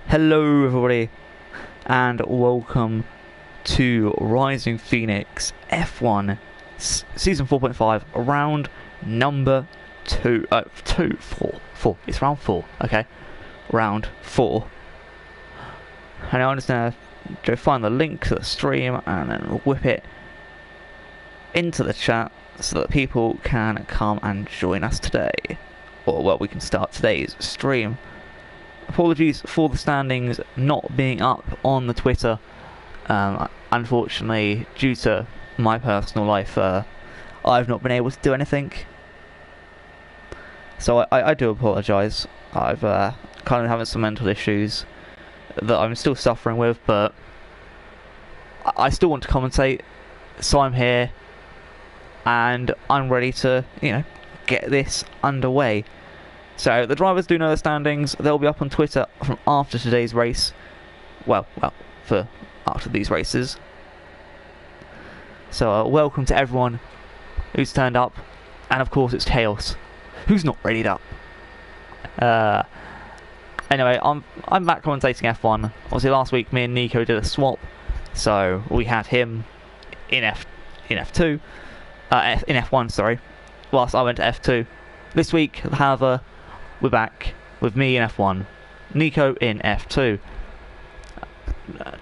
Hello everybody and welcome to Rising Phoenix F1 Season 4.5 round number 2. It's round 4, okay? Round 4. And I'm just going to go find the link to the stream and then whip it into the chat so that people can come and join us today. Or, well, we can start today's stream. Apologies for the standings not being up on the Twitter. Unfortunately, due to my personal life, I've not been able to do anything. So I do apologise. I've kind of having some mental issues that I'm still suffering with, but I still want to commentate. So I'm here, and I'm ready to, get this underway. So the drivers do know the standings. They'll be up on Twitter from after today's race. Well, for after these races. So welcome to everyone who's turned up, and of course it's Chaos, who's not readied up. Anyway, I'm back commentating F1. Obviously last week me and Nico did a swap, so we had him in F2, in F1, sorry, whilst I went to F2. This week, however, we're back with me in F1, Nico in F2.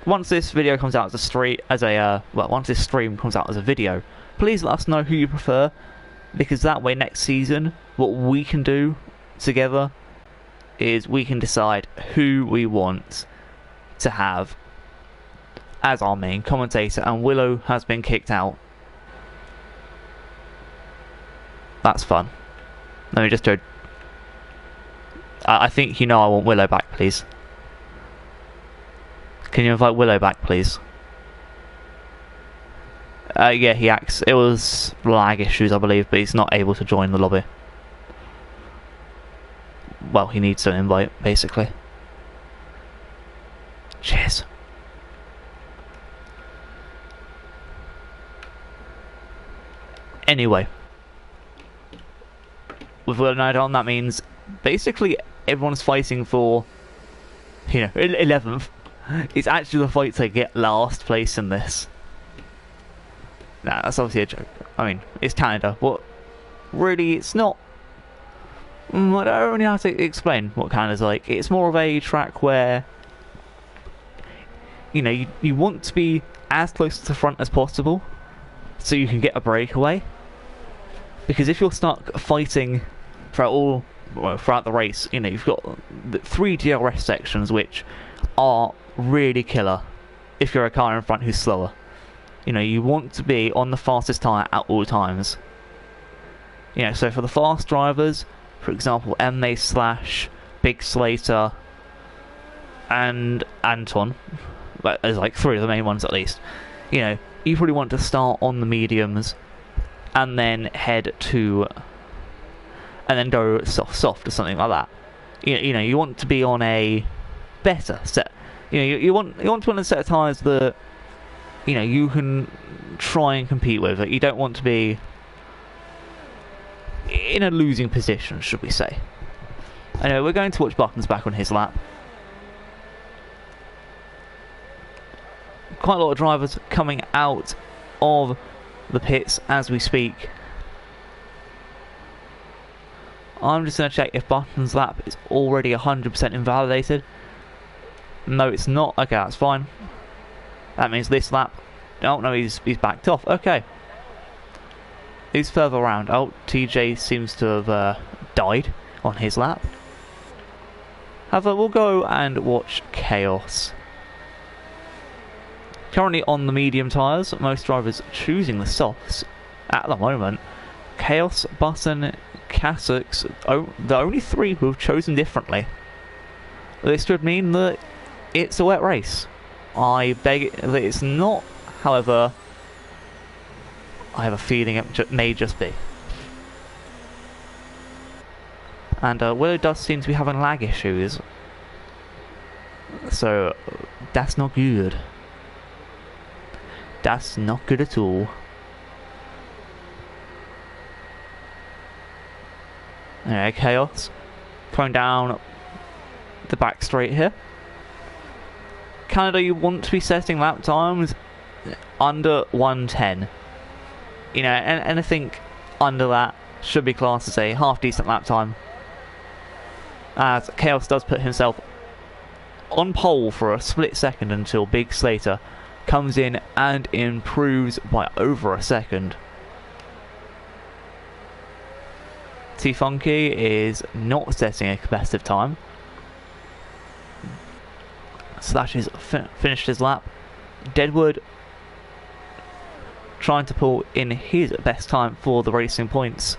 Once this video comes out once this stream comes out as a video, please let us know who you prefer, because that way next season, what we can do together is we can decide who we want to have as our main commentator, and Willow has been kicked out. That's fun. Let me just do. I think I want Willow back, please. Can you invite Willow back, please? Yeah, he acts. It was lag issues, I believe, but he's not able to join the lobby. Well, he needs an invite, basically. Cheers. Anyway, with Willow Knight on, that means basically everyone's fighting for, 11th. It's actually the fight to get last place in this. Nah, that's obviously a joke. I mean, it's Canada. What? Really, it's not. I don't really know how to explain what Canada's like. It's more of a track where, you want to be as close to the front as possible so you can get a breakaway. Because if you're stuck fighting throughout the race, you've got the 3 DRS sections which are really killer if you're a car in front who's slower. You want to be on the fastest tyre at all times. So for the fast drivers, for example, Emma/, Big Slater, and Anton, there's like 3 of the main ones at least. You probably want to start on the mediums and then go soft or something like that. You want to be on a better set. You want to be on a set of tyres that you can try and compete with. You don't want to be in a losing position, should we say. Anyway, we're going to watch Buttons back on his lap. Quite a lot of drivers coming out of the pits as we speak. I'm just going to check if Button's lap is already 100% invalidated. No, it's not. Okay, that's fine. That means this lap. Oh, no, he's backed off. Okay. Who's further around? Oh, TJ seems to have died on his lap. However, we'll go and watch Chaos. Currently on the medium tyres, most drivers choosing the softs at the moment. Chaos, Button, Cassux, the only 3 who have chosen differently. This would mean that it's a wet race. I beg that it's not, however, I have a feeling it may just be. And Willow does seem to be having lag issues, so that's not good. That's not good at all. Chaos coming down the back straight here. Canada, you want to be setting lap times under 110. You know, and anything under that should be classed as a half-decent lap time. As Chaos does put himself on pole for a split second until Big Slater comes in and improves by over a second. T-Funky is not setting a competitive time. Slash has finished his lap. Deadwood trying to pull in his best time for the racing points,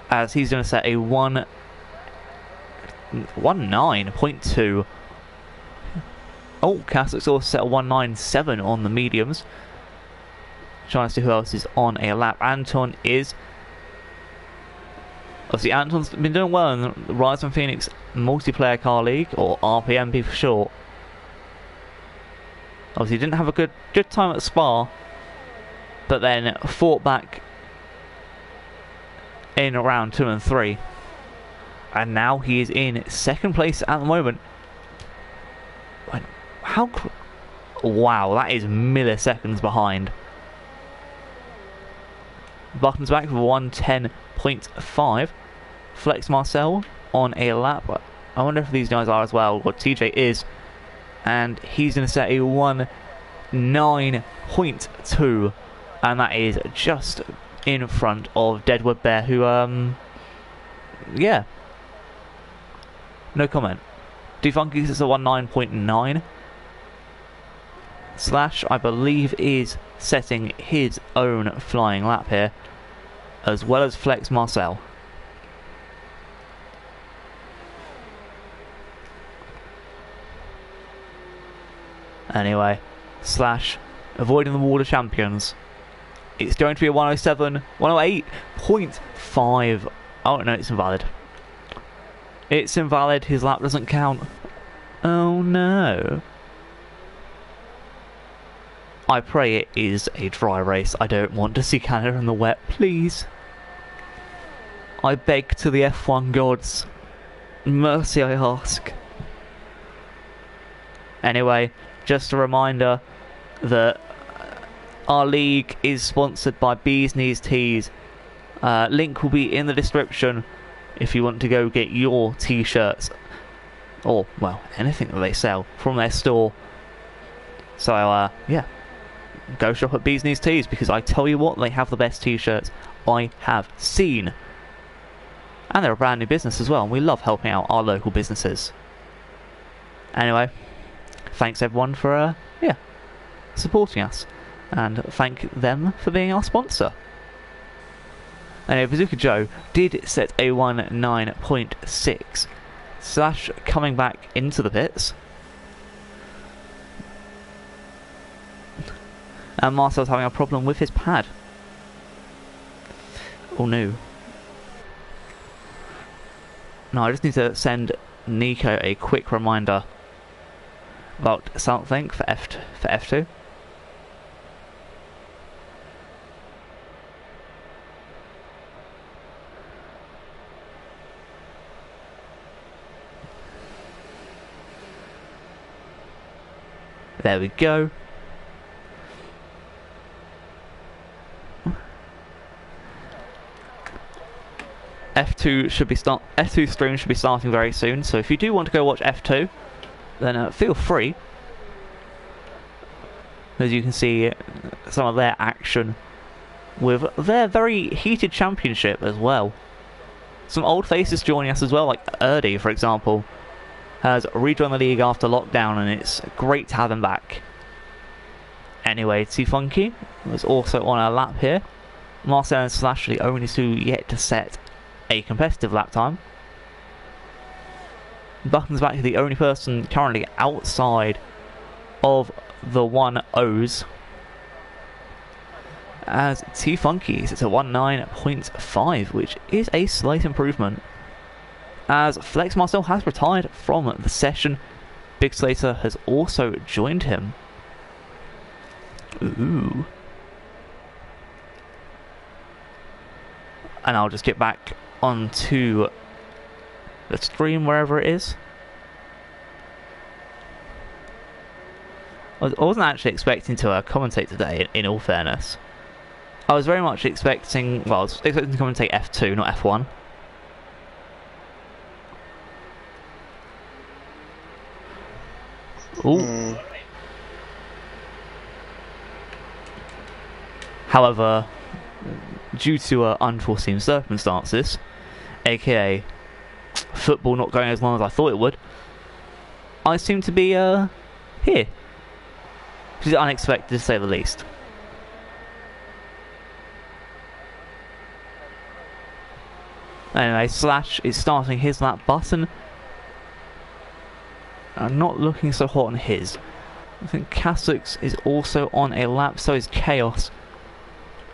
as he's going to set a 1:19.2. Oh, Cassock's also set a 1:97 on the mediums. Trying to see who else is on a lap. Anton is... Obviously, Anton's been doing well in the Rise and Phoenix Multiplayer Car League, or RPMP for short. Obviously, didn't have a good time at Spa, but then fought back in round 2 and 3. And now he is in second place at the moment. Wow, that is milliseconds behind. Buttons back for 1:10.5. Flex Marcel on a lap. I wonder if these guys are as well. What TJ is. And he's going to set a 1:9.2. And that is just in front of Deadwood Bear, who, yeah. No comment. Defunky is a 1:9.9. Slash, I believe, is setting his own flying lap here, as well as Flex Marcel. Anyway, Slash avoiding the Water Champions. It's going to be a 1:07, 1:08.5. Oh no, it's invalid. It's invalid, his lap doesn't count. Oh no. I pray it is a dry race. I don't want to see Canada in the wet, please. I beg to the F1 gods. Mercy I ask. Anyway, just a reminder that our league is sponsored by Bees Knees Tees. Link will be in the description if you want to go get your t-shirts, or, well, anything that they sell from their store. So, yeah. Go shop at Bees Knees Tees, because I tell you what, they have the best t-shirts I have seen. And they're a brand new business as well, and we love helping out our local businesses. Anyway, thanks everyone for, yeah, supporting us. And thank them for being our sponsor. Anyway, Bazooka Joe did set a 1:9.6. Slash coming back into the pits. And Marcel's having a problem with his pad. Oh no. No, I just need to send Nico a quick reminder about something for F2. There we go. F2 stream should be starting very soon, so if you do want to go watch F2, then feel free. As you can see some of their action with their very heated championship as well. Some old faces joining us as well, like Erdy, for example, has rejoined the league after lockdown, and it's great to have him back. Anyway, T-Funky was also on a lap here. Marcel and Slash are the only two yet to set a competitive lap time. Buttons back to the only person currently outside of the 1-0s, as T-Funky is at a 1:9.5, which is a slight improvement. As Flex Marcel has retired from the session, Big Slater has also joined him. Ooh. And I'll just get back onto the stream wherever it is. I wasn't actually expecting to commentate today, in all fairness. I was very much expecting, well, I was expecting to commentate F2, not F1. Ooh. However, due to unforeseen circumstances, aka football not going as long as I thought it would, I seem to be here. Which is unexpected to say the least. Anyway, Slash is starting his lap button. I'm not looking so hot on his. I think Kasux is also on a lap, so is Chaos.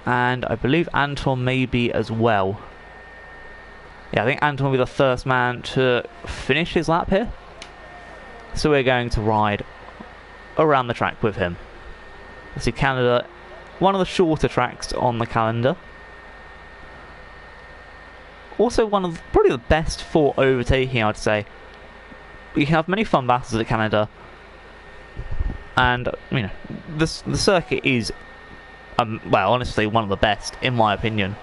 And I believe Anton may be as well. Yeah, I think Anton will be the first man to finish his lap here. So we're going to ride around the track with him. Let's see, Canada, one of the shorter tracks on the calendar. Also one of probably the best for overtaking, I'd say. You can have many fun battles at Canada. And, you know, the circuit is, well, honestly, one of the best, in my opinion.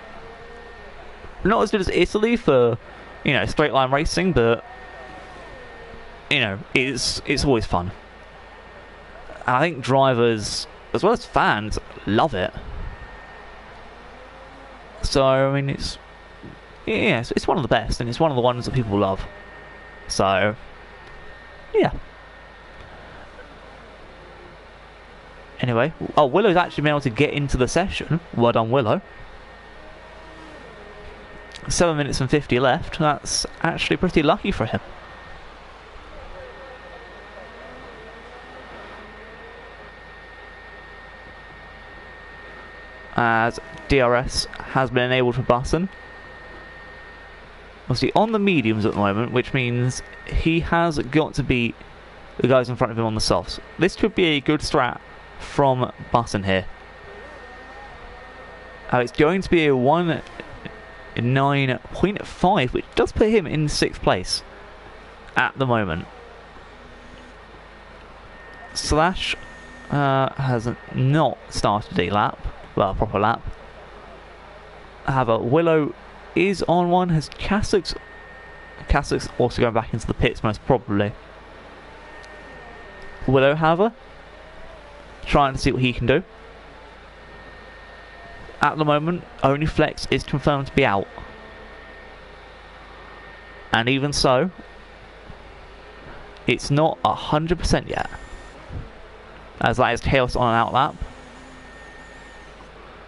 Not as good as Italy for, you know, straight line racing, but, you know, it's always fun. And I think drivers, as well as fans, love it. So, I mean, it's one of the best, and it's one of the ones that people love. So, yeah. Anyway, oh, Willow's actually been able to get into the session. Well done, Willow. 7 minutes and 50 left. That's actually pretty lucky for him. As DRS has been enabled for Button. Obviously on the mediums at the moment, which means he has got to beat the guys in front of him on the softs. This could be a good strat from Button here. It's going to be a 1:09.5, which does put him in 6th place at the moment. Slash has not started a lap, well, a proper lap. However, Willow is on one. Has Kasux also going back into the pits most probably. Willow, however, trying to see what he can do. At the moment, only Flex is confirmed to be out. And even so, it's not 100% yet. As that is Chaos on an out lap.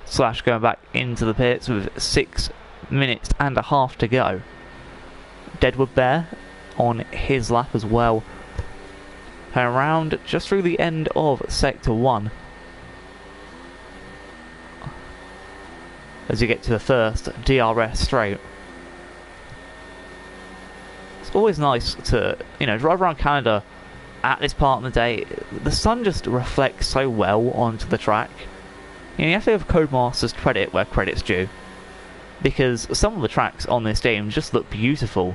Slash going back into the pits with 6 minutes and a half to go. Deadwood Bear on his lap as well. Around just through the end of Sector 1. As you get to the first DRS straight. It's always nice to, you know, drive around Canada at this part of the day. The sun just reflects so well onto the track. You have to give Codemasters credit where credit's due. Because some of the tracks on this game just look beautiful.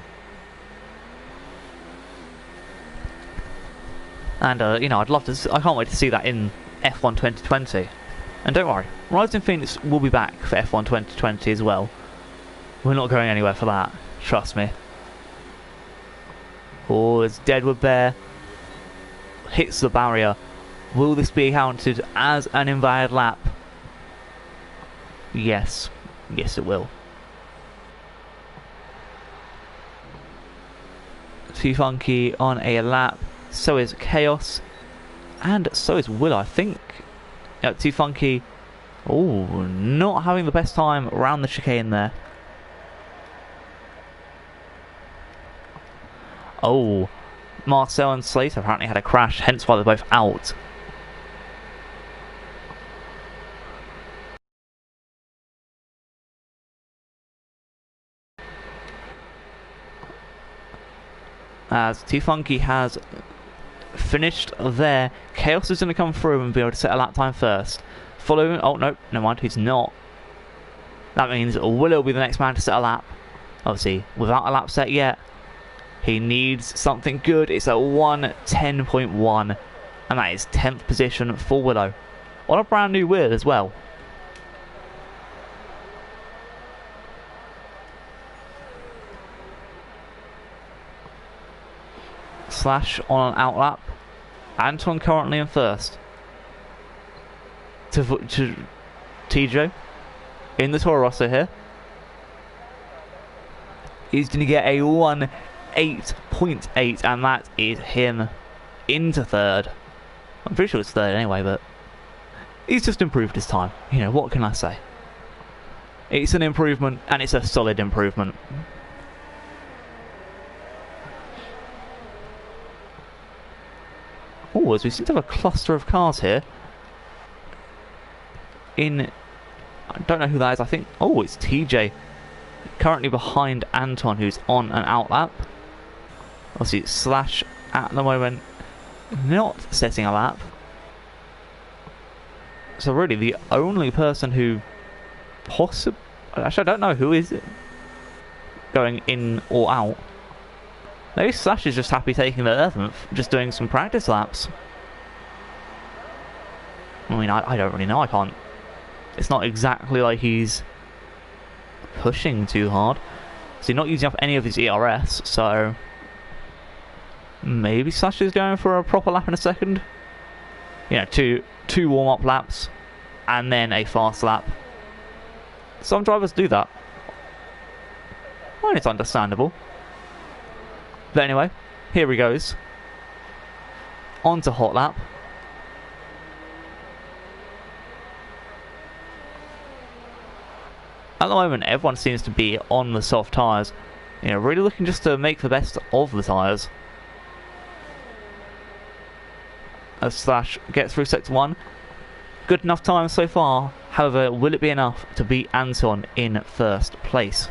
And, you know, I'd love to, I can't wait to see that in F1 2020. And don't worry, Rising Phoenix will be back for F1 2020 as well. We're not going anywhere for that, trust me. Oh, as Deadwood Bear hits the barrier. Will this be counted as an invalid lap? Yes. Yes, it will. Too Funky on a lap. So is Chaos. And so is Will, I think. Yeah, Too Funky. Oh, not having the best time around the chicane there. Oh, Marcel and Slater apparently had a crash, hence why they're both out. As Too Funky has finished there. Chaos is going to come through and be able to set a lap time first. Following, oh no, never mind, he's not. That means Willow will be the next man to set a lap. Obviously, without a lap set yet, he needs something good. It's a 1:10.1, And that is 10th position for Willow. On a brand new wheel as well. Slash on an outlap. Anton currently in first. To TJ in the Toro Rosso here. He's going to get a 1:8.8, and that is him into third. I'm pretty sure it's third anyway, but he's just improved his time. You know, what can I say? It's an improvement, and it's a solid improvement. Oh, as we seem to have a cluster of cars here. I don't know who that is. I think, oh, it's TJ. Currently behind Anton, who's on an outlap. Obviously, Slash at the moment not setting a lap. So really, the only person who actually, I don't know who is it going in or out. Maybe Slash is just happy taking the 11th, just doing some practice laps. I mean, I don't really know. I can't. It's not exactly like he's pushing too hard. So he's not using up any of his ERS, so maybe Slash is going for a proper lap in a second. You know, two warm-up laps and then a fast lap. Some drivers do that. Well, it's understandable. But anyway, here he goes. On to hot lap. At the moment, everyone seems to be on the soft tyres. You know, really looking just to make the best of the tyres. As Slash gets through sector 1. Good enough time so far. However, will it be enough to beat Anton in first place?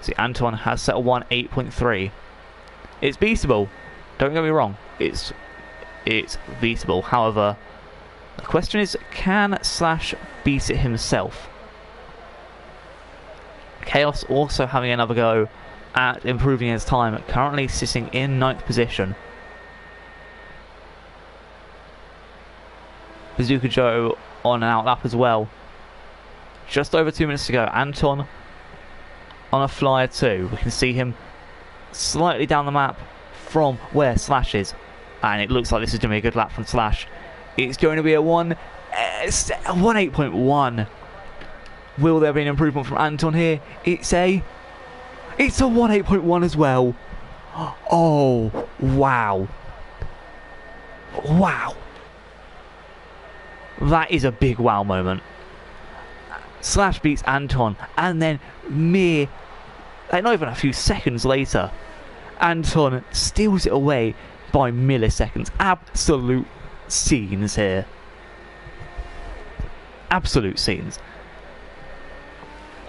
See, Anton has set a 1:8.3. It's beatable. Don't get me wrong. It's beatable. However, the question is, can Slash beat it himself? Chaos also having another go at improving his time, currently sitting in 9th position. Bazooka Joe on an outlap as well. Just over 2 minutes to go. Anton on a flyer too. We can see him slightly down the map from where Slash is. And it looks like this is going to be a good lap from Slash. It's going to be a 1:8.1. Will there be an improvement from Anton here? It's a 1:8.1 as well. Oh, wow. Wow. That is a big wow moment. Slash beats Anton, and then not even a few seconds later, Anton steals it away by milliseconds. Absolute scenes here. Absolute scenes.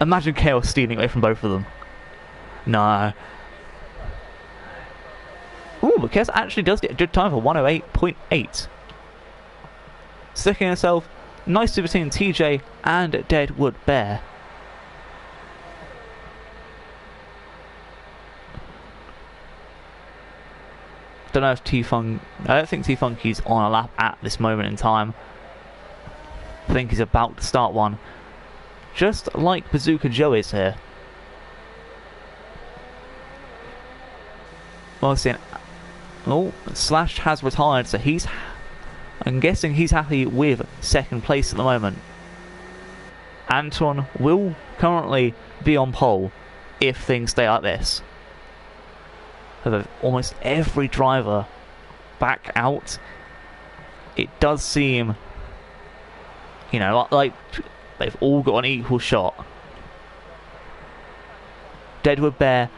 Imagine Chaos stealing away from both of them. No. Ooh, but Chaos actually does get a good time for 1:08.8. Sticking himself nicely between TJ and Deadwood Bear. Don't know if I don't think T-Funky's on a lap at this moment in time. I think he's about to start one. Just like Bazooka Joe is here. Well, Slash has retired, so I'm guessing he's happy with second place at the moment. Anton will currently be on pole if things stay like this. With almost every driver back out, it does seem, you know, like they've all got an equal shot. Deadwood Bear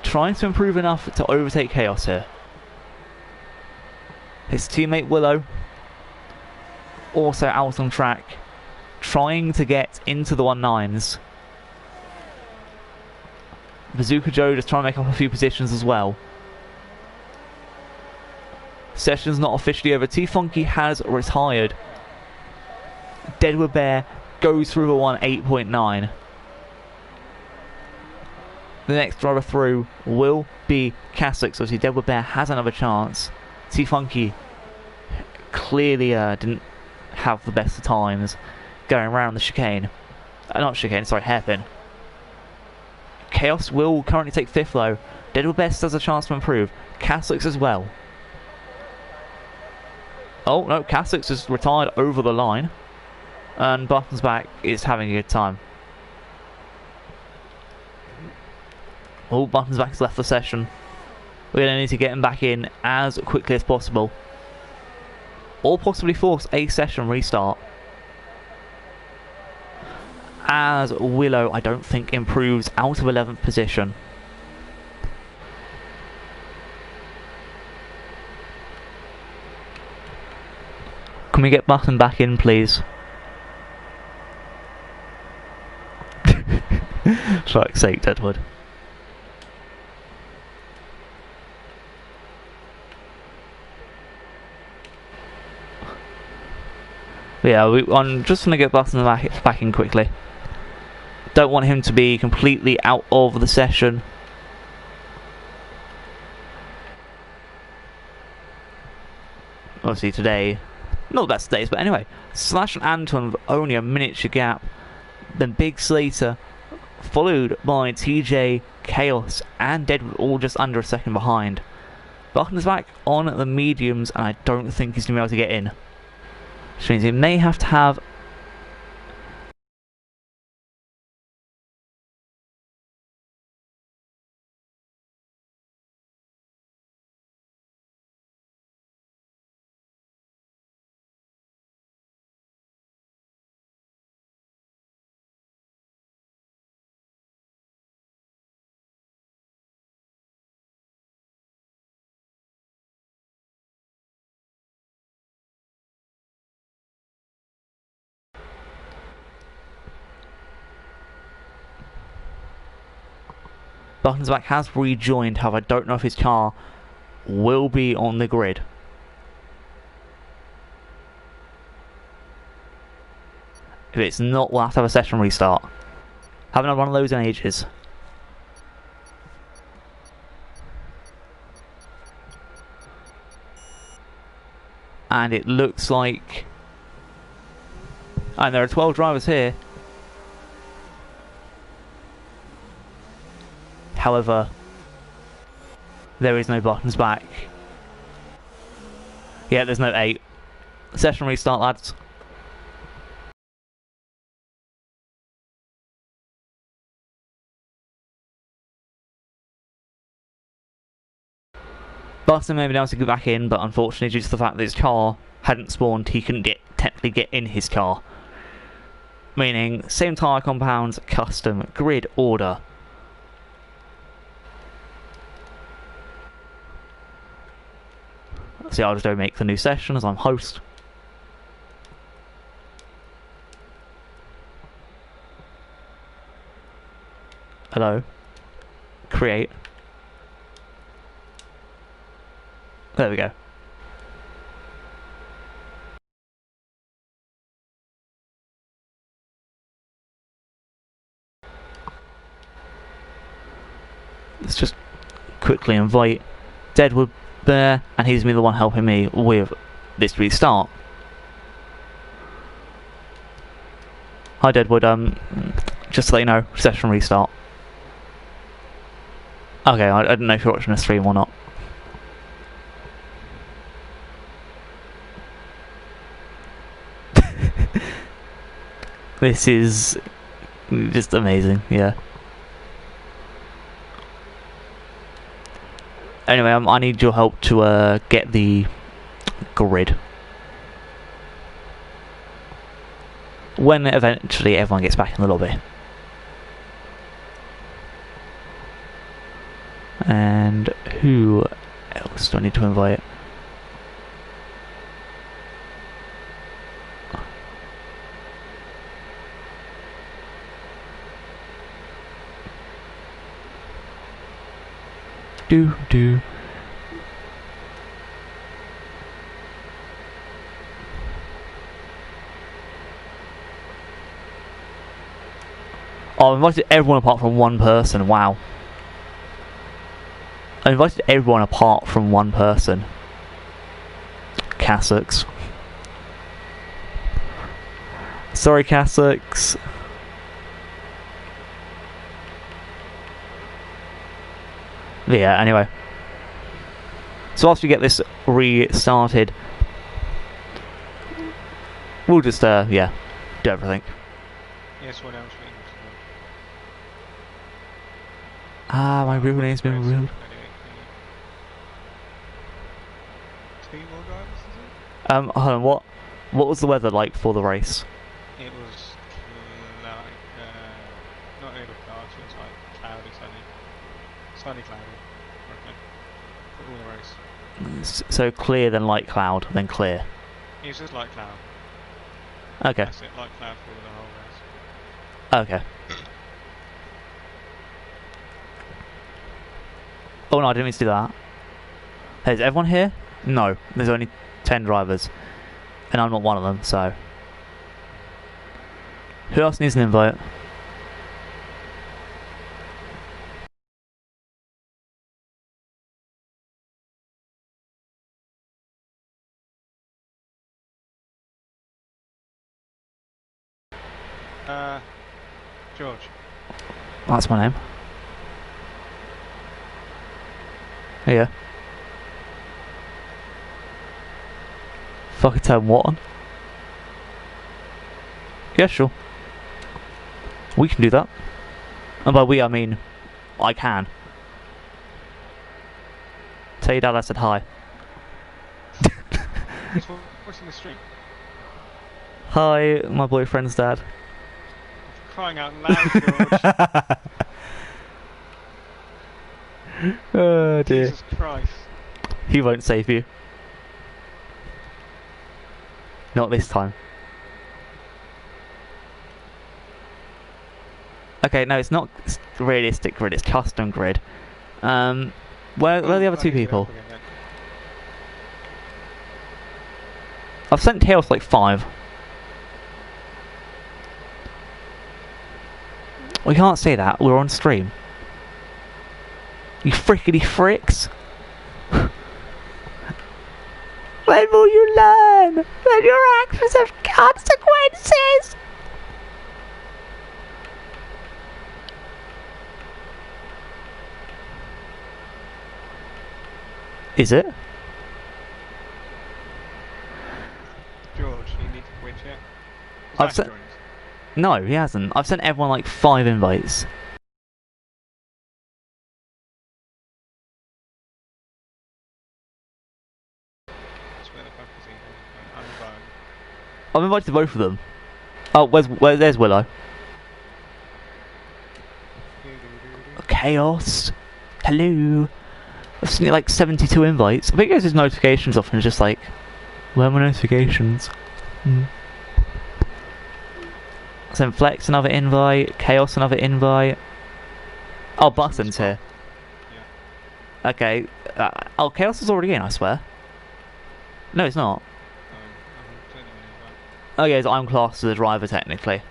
trying to improve enough to overtake Chaos here. His teammate Willow also out on track, trying to get into the 1.9s. Bazooka Joe just trying to make up a few positions as well. Session's not officially over. T-Funky has retired. Deadwood Bear goes through a 1:8.9. The next driver through will be Cassock, so see Deadwood Bear has another chance. T-Funky clearly didn't have the best of times going around the chicane. Not chicane, sorry, hairpin. Chaos will currently take 5th though. Deadwood Best has a chance to improve. Cassix as well. Oh no, Cassix is retired over the line. And Buttons Back is having a good time. Oh, Buttons Back has left the session. We're going to need to get him back in as quickly as possible. Or possibly force a session restart. As Willow, I don't think, improves out of 11th position. Can we get Button back in, please? For fuck's sake, Deadwood. Yeah, I'm just going to get Button back in quickly. Don't want him to be completely out of the session. Obviously today, not the best days, but anyway. Slash and Anton with only a miniature gap. Then Big Slater, followed by TJ, Chaos, and Deadwood, all just under a second behind. Buttons Back on the mediums, and I don't think he's going to be able to get in. Which means he may have to have... Buttons Back has rejoined, however I don't know if his car will be on the grid. If it's not, we'll have to have a session restart. Haven't had one of those in ages. And it looks like... And there are 12 drivers here. However, there is no Buttons Back. Yeah, there's no 8. Session restart, lads. Button may have been able to go back in, but unfortunately due to the fact that his car hadn't spawned, he couldn't technically get in his car. Meaning, same tyre compounds, custom, grid order. See, I'll just go make the new session as I'm host. Hello. Create. There we go. Let's just quickly invite Deadwood there, and he's the one helping me with this restart. Hi Deadwood, just to let you know, session restart. Okay, I don't know if you're watching the stream or not. This is just amazing, yeah. Anyway, I need your help to get the grid. When eventually everyone gets back in the lobby. And who else do I need to invite? Do. Oh, I invited everyone apart from one person, wow. I invited everyone apart from one person. Cassix. Sorry, Cassocks. But yeah, anyway. So after we get this restarted, we'll just, yeah, do everything. Yes, what else we need to do? Ah, my real name's been revealed. 2 more drivers, is Hold on, what was the weather like for the race? it? It was like, not overcast, it was like cloudy, sunny cloudy, roughly, for all the race. So clear, then light cloud, then clear. It was just light cloud. Okay. That's it, light cloud for the whole race. Okay. Oh no, I didn't mean to do that. Hey, is everyone here? No, there's only 10 drivers. And I'm not one of them, so... Who else needs an invite? George. That's my name. Yeah. Fucking turn what on? Yeah, sure. We can do that. And by we, I mean, I can. Tell your dad I said hi. He's watching the stream. Hi, my boyfriend's dad. Crying out loud, George. Oh dear. Jesus Christ. He won't save you. Not this time. Okay, no, it's not realistic grid, it's custom grid. Where are the other two people? I've sent Chaos like 5. We can't say that, we're on stream. You frickety fricks! When will you learn that your actions have consequences? Is it? George, you need to quit yet? I've sent... No, he hasn't. I've sent everyone like 5 invites. I've invited both of them. Oh, there's Willow. Chaos. Hello. I've seen like 72 invites. I think it goes his notifications off and it's just like, where are my notifications? Send Flex another invite. Chaos another invite. Oh, Button's here. Yeah. Okay. Oh, Chaos is already in, I swear. No, it's not. Oh yeah, so I'm classed as a driver technically.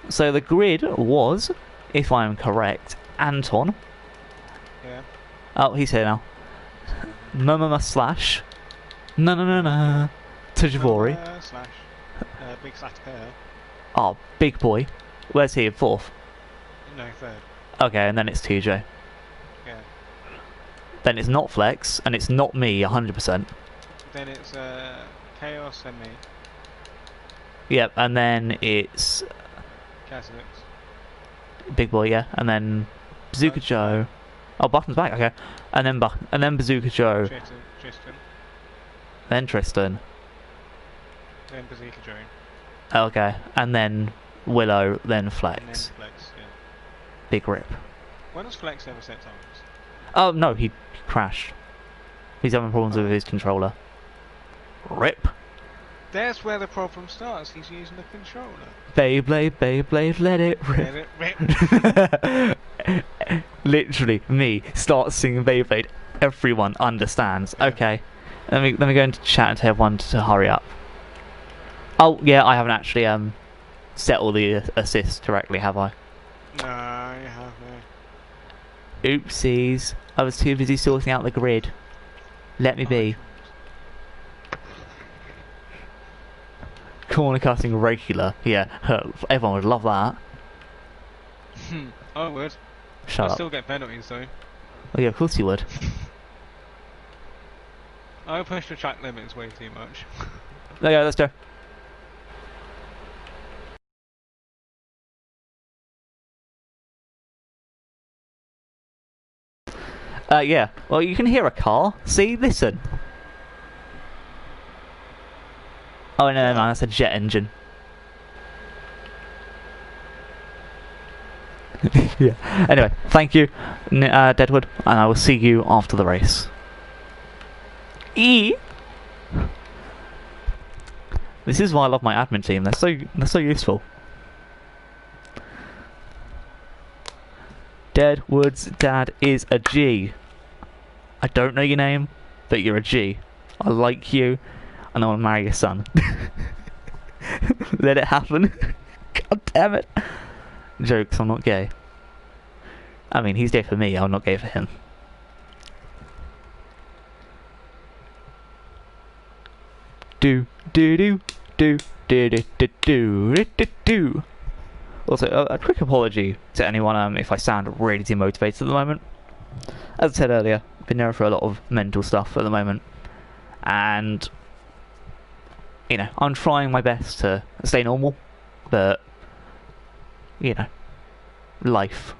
So the grid was, if I am correct, Anton. Yeah. Oh, he's here now. Mama slash. No. Tajivori. Slash. Big slash pair. Oh, big boy. Where's he? 4th? No, 3rd. Okay, and then it's TJ. Yeah. Then it's not Flex, and it's not me 100%. Then it's Chaos and me. Yep, and then it's Catholics. Big Boy, yeah, and then Bazooka Joe. Oh, Button's back, okay. And then Bazooka Joe. Tristan. Then Tristan. Then Bazooka Joe. Okay, and then Willow, then Flex. And then Flex, yeah. Big rip. When does Flex ever set times? Oh no, he crashed. He's having problems with his controller. Rip. There's where the problem starts. He's using the controller. Beyblade, let it rip. Let it rip. Literally, me start singing Beyblade. Everyone understands. Yeah. Okay, let me go into chat and tell everyone to hurry up. Oh yeah, I haven't actually set all the assists correctly, have I? No, you haven't. Oopsies. I was too busy sorting out the grid. Let me be. Corner cutting regular. Yeah, everyone would love that. I would. Shut I up. still get penalties though. Oh yeah, of course you would. I push the track limits way too much. There you go, let's go. Yeah. Well, you can hear a car. See, listen. Oh no, no, that's a jet engine. Yeah. Anyway, thank you, Deadwood, and I will see you after the race. This is why I love my admin team. They're so useful. Deadwood's dad is a G. I don't know your name, but you're a G. I like you, and I want to marry your son. Let it happen. God damn it. Jokes, I'm not gay. I mean, he's gay for me, I'm not gay for him. Do do do do do do do do do do. Also, a quick apology to anyone if I sound really demotivated at the moment. As I said earlier, I've been there for a lot of mental stuff at the moment, and you know, I'm trying my best to stay normal, but you know, life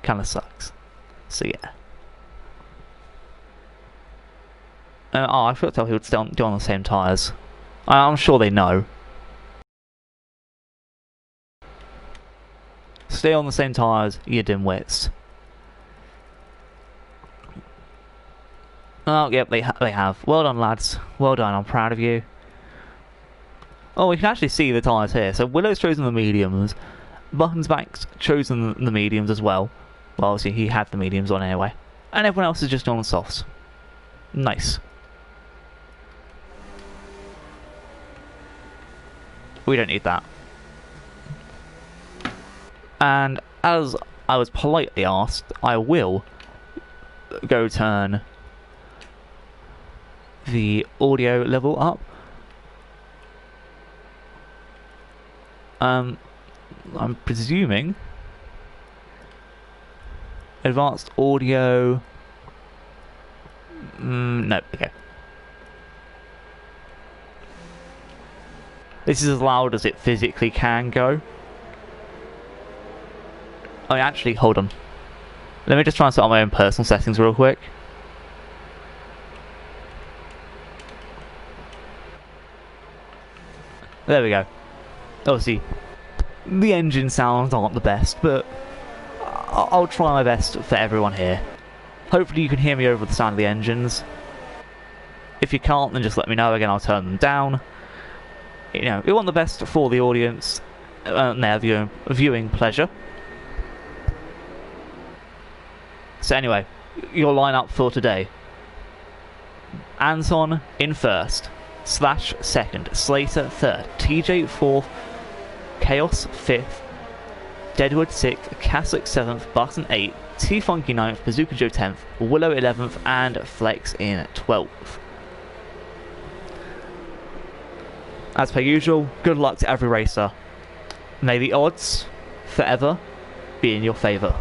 kind of sucks. So yeah. Oh, I forgot to tell people to do on the same tyres. I'm sure they know. Stay on the same tyres, you dimwits. Oh, yep, they have. Well done, lads. Well done, I'm proud of you. Oh, we can actually see the tyres here. So Willow's chosen the mediums. Buttonsback's chosen the mediums as well. Well, obviously he had the mediums on anyway. And everyone else is just on the softs. Nice. We don't need that. And as I was politely asked, I will go turn the audio level up. I'm presuming advanced audio. No, okay. This is as loud as it physically can go. Oh, actually, hold on. Let me just try and set up my own personal settings real quick. There we go. Obviously, the engine sounds aren't the best, but I'll try my best for everyone here. Hopefully you can hear me over the sound of the engines. If you can't, then just let me know. Again, I'll turn them down. You know, we want the best for the audience and their viewing pleasure. So anyway, your lineup for today. Anton in first, Slash second, Slater third, TJ fourth, Chaos fifth, Deadwood sixth, Cassock seventh, Button eighth, T-Funky ninth, Bazooka Joe 10th, Willow 11th, and Flex in 12th. As per usual, good luck to every racer. May the odds forever be in your favour.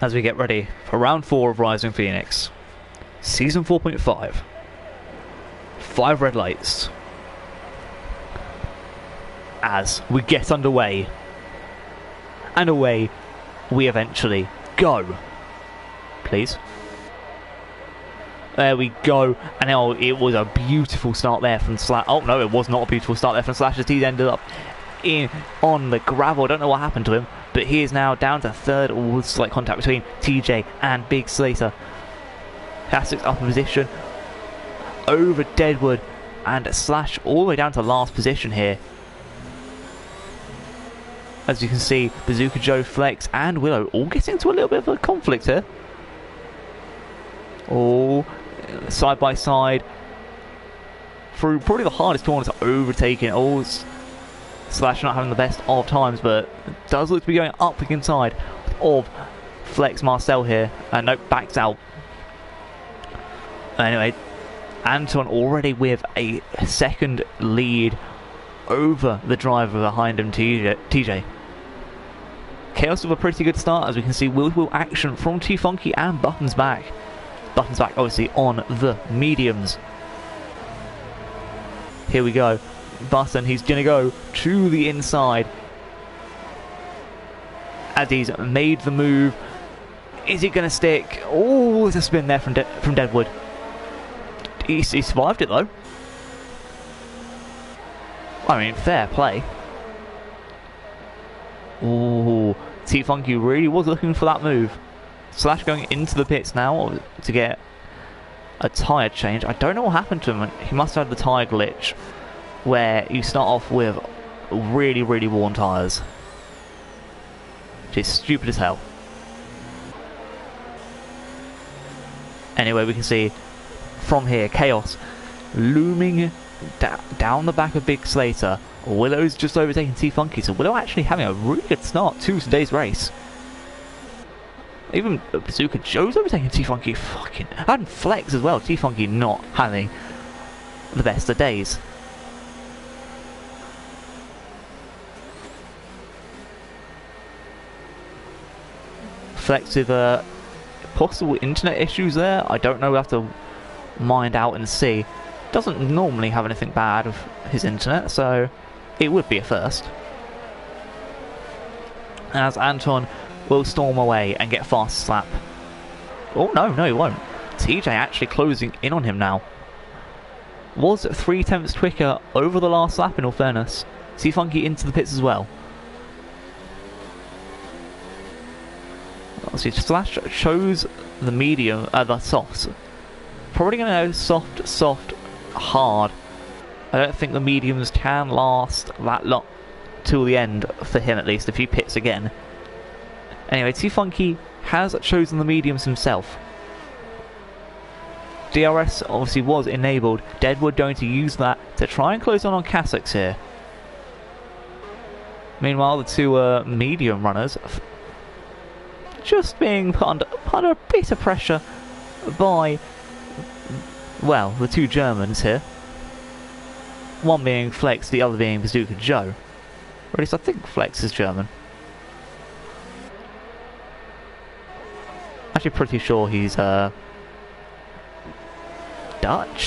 As we get ready for round 4 of Rising Phoenix, season 4.5, 5 red lights, as we get underway, and away we eventually go. Please. There we go, and oh, it was a beautiful start there from Slash. Oh no, it was not a beautiful start there from Slash, as he ended up on the gravel. I don't know what happened to him, but he is now down to third, with slight contact between TJ and Big Slater. Classics up in position over Deadwood, and Slash all the way down to last position here. As you can see, Bazooka Joe, Flex and Willow all getting into a little bit of a conflict here. All side by side. through probably the hardest corner to overtake it. Oh, Slash not having the best of times, but does look to be going up the inside of Flex Marcel here. And nope, backs out. Anyway, Anton already with a second lead over the driver behind him, TJ. Chaos with a pretty good start, as we can see wheel action from T-Funky and Buttons back. Buttons back obviously on the mediums. Here we go. Button, he's going to go to the inside. As he's made the move. Is it going to stick? Oh, there's a spin there from Deadwood. He survived it though. I mean, fair play. Ooh, T-Funky really was looking for that move. Slash going into the pits now to get a tyre change. I don't know what happened to him. He must have had the tyre glitch where you start off with really, really worn tyres. Which is stupid as hell. Anyway, we can see from here, Chaos looming down the back of Big Slater. Willow's just overtaking T-Funky, so Willow actually having a really good start to today's race. Even Bazooka Joe's overtaking T-Funky, fucking, and Flex as well. T-Funky not having the best of days. Flex with possible internet issues there. I don't know, we'll have to mind out and see. Doesn't normally have anything bad with his internet, so it would be a first. As Anton will storm away and get fast slap. Oh no, he won't. TJ actually closing in on him now. Was 0.3 quicker over the last lap in all fairness. T-Funky into the pits as well. See, Slash chose the medium, the softs. Probably going to go soft, hard. I don't think the mediums can last that long till the end, for him at least, if he pits again. Anyway, T-Funky has chosen the mediums himself. DRS obviously was enabled. Deadwood going to use that to try and close on Cassocks here. Meanwhile, the two medium runners just being put under a bit of pressure by, well, the two Germans here. One being Flex, the other being Bazooka Joe. Or at least I think Flex is German. Actually pretty sure he's Dutch,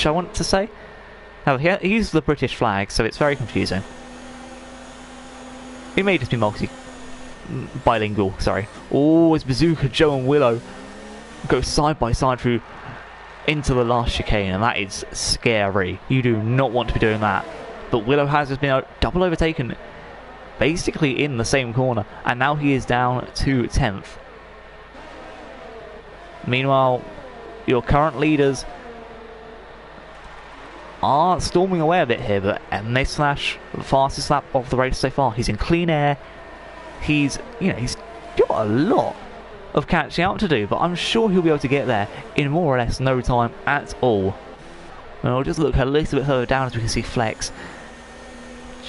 I want to say. No, he uses the British flag, so it's very confusing. He may just be bilingual, sorry. Oh, it's Bazooka Joe and Willow go side by side through into the last chicane, and that is scary. You do not want to be doing that. But Willow has just been double overtaken, basically in the same corner, and now he is down to 10th. Meanwhile, your current leaders are storming away a bit here, but MA Slash, the fastest lap of the race so far. He's in clean air. He's got a lot of catching up to do, but I'm sure he'll be able to get there in more or less no time at all. And I'll just look a little bit further down as we can see Flex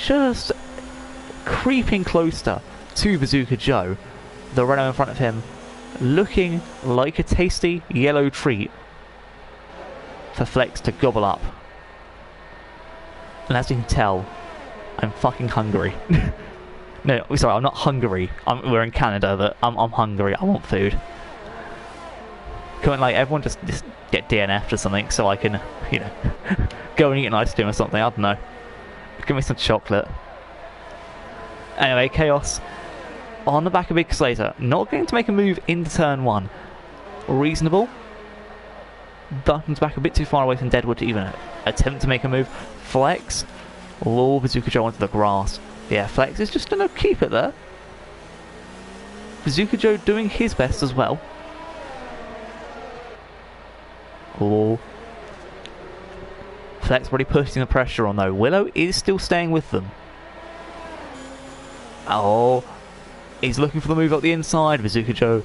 just creeping closer to Bazooka Joe. The Renault in front of him looking like a tasty yellow treat for Flex to gobble up. And as you can tell, I'm fucking hungry. No, sorry, I'm not hungry. We're in Canada, but I'm hungry. I want food. Couldn't like everyone just get DNF'd or something so I can, go and eat an ice cream or something. I don't know. Give me some chocolate. Anyway, Chaos on the back of Big Slater, not going to make a move into turn 1. Reasonable. Button's back a bit too far away from Deadwood to even attempt to make a move. Flex. Lure Bazooka Joe onto the grass. Yeah, Flex is just going to keep it there. Bazooka Joe doing his best as well. Oh. Flex already putting the pressure on though. Willow is still staying with them. Oh. He's looking for the move up the inside. Bazooka Joe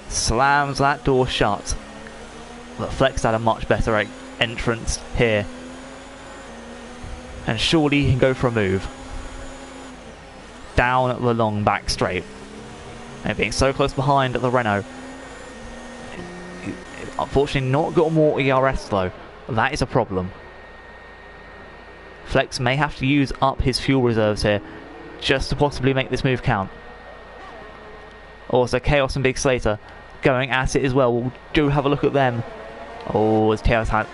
slams that door shut. But Flex had a much better entrance here. And surely he can go for a move. Down the long back straight. And being so close behind the Renault. Unfortunately not got more ERS though. That is a problem. Flex may have to use up his fuel reserves here just to possibly make this move count. Also Chaos and Big Slater going at it as well. We'll do have a look at them. Oh, as Chaos had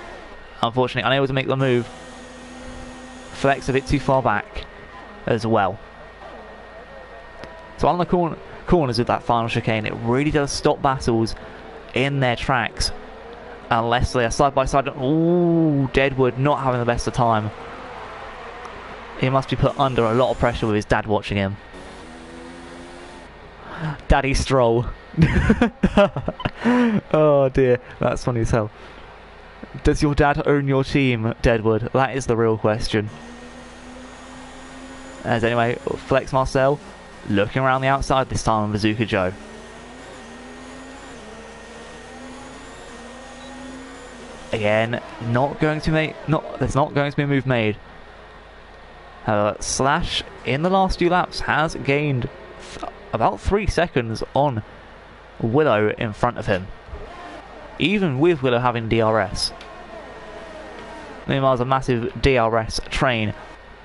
unfortunately unable to make the move. Flex a bit too far back as well. So on the corners with that final chicane, it really does stop battles in their tracks unless they are side by side. Ooh, Deadwood not having the best of time. He must be put under a lot of pressure with his dad watching him. Daddy Stroll. Oh dear, that's funny as hell. Does your dad own your team, Deadwood? That is the real question. As anyway, Flex Marcel looking around the outside this time on Bazooka Joe. Again, there's not going to be a move made. Slash in the last few laps has gained about 3 seconds on Willow in front of him, even with Willow having DRS. Meanwhile, there's a massive DRS train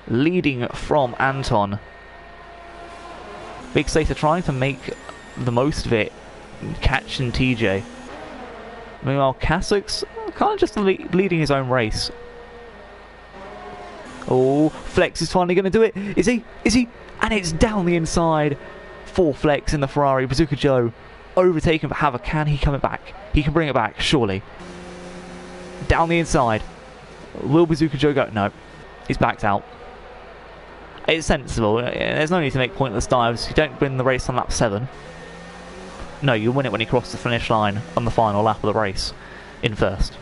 leading from Anton. Big Slater trying to make the most of it, catching TJ. Meanwhile, Kasuk's kind of just leading his own race. Oh, Flex is finally going to do it. Is he? Is he? And it's down the inside for Flex in the Ferrari. Bazooka Joe overtaken, but however, can he come it back? He can bring it back, surely. Down the inside. Will Bazooka Joe go? No, he's backed out. It's sensible. There's no need to make pointless dives. You don't win the race on lap 7. No, you win it when you cross the finish line on the final lap of the race in first.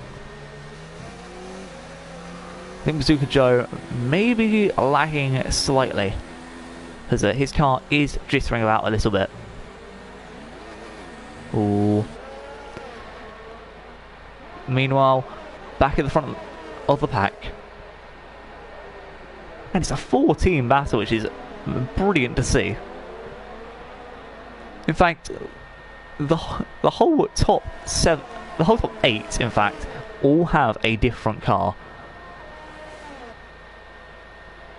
I think Bazooka Joe may be lagging slightly because his car is jittering about a little bit. Ooh. Meanwhile, back at the front of the pack. And it's a 4-team battle, which is brilliant to see. In fact, the whole top 8, in fact, all have a different car.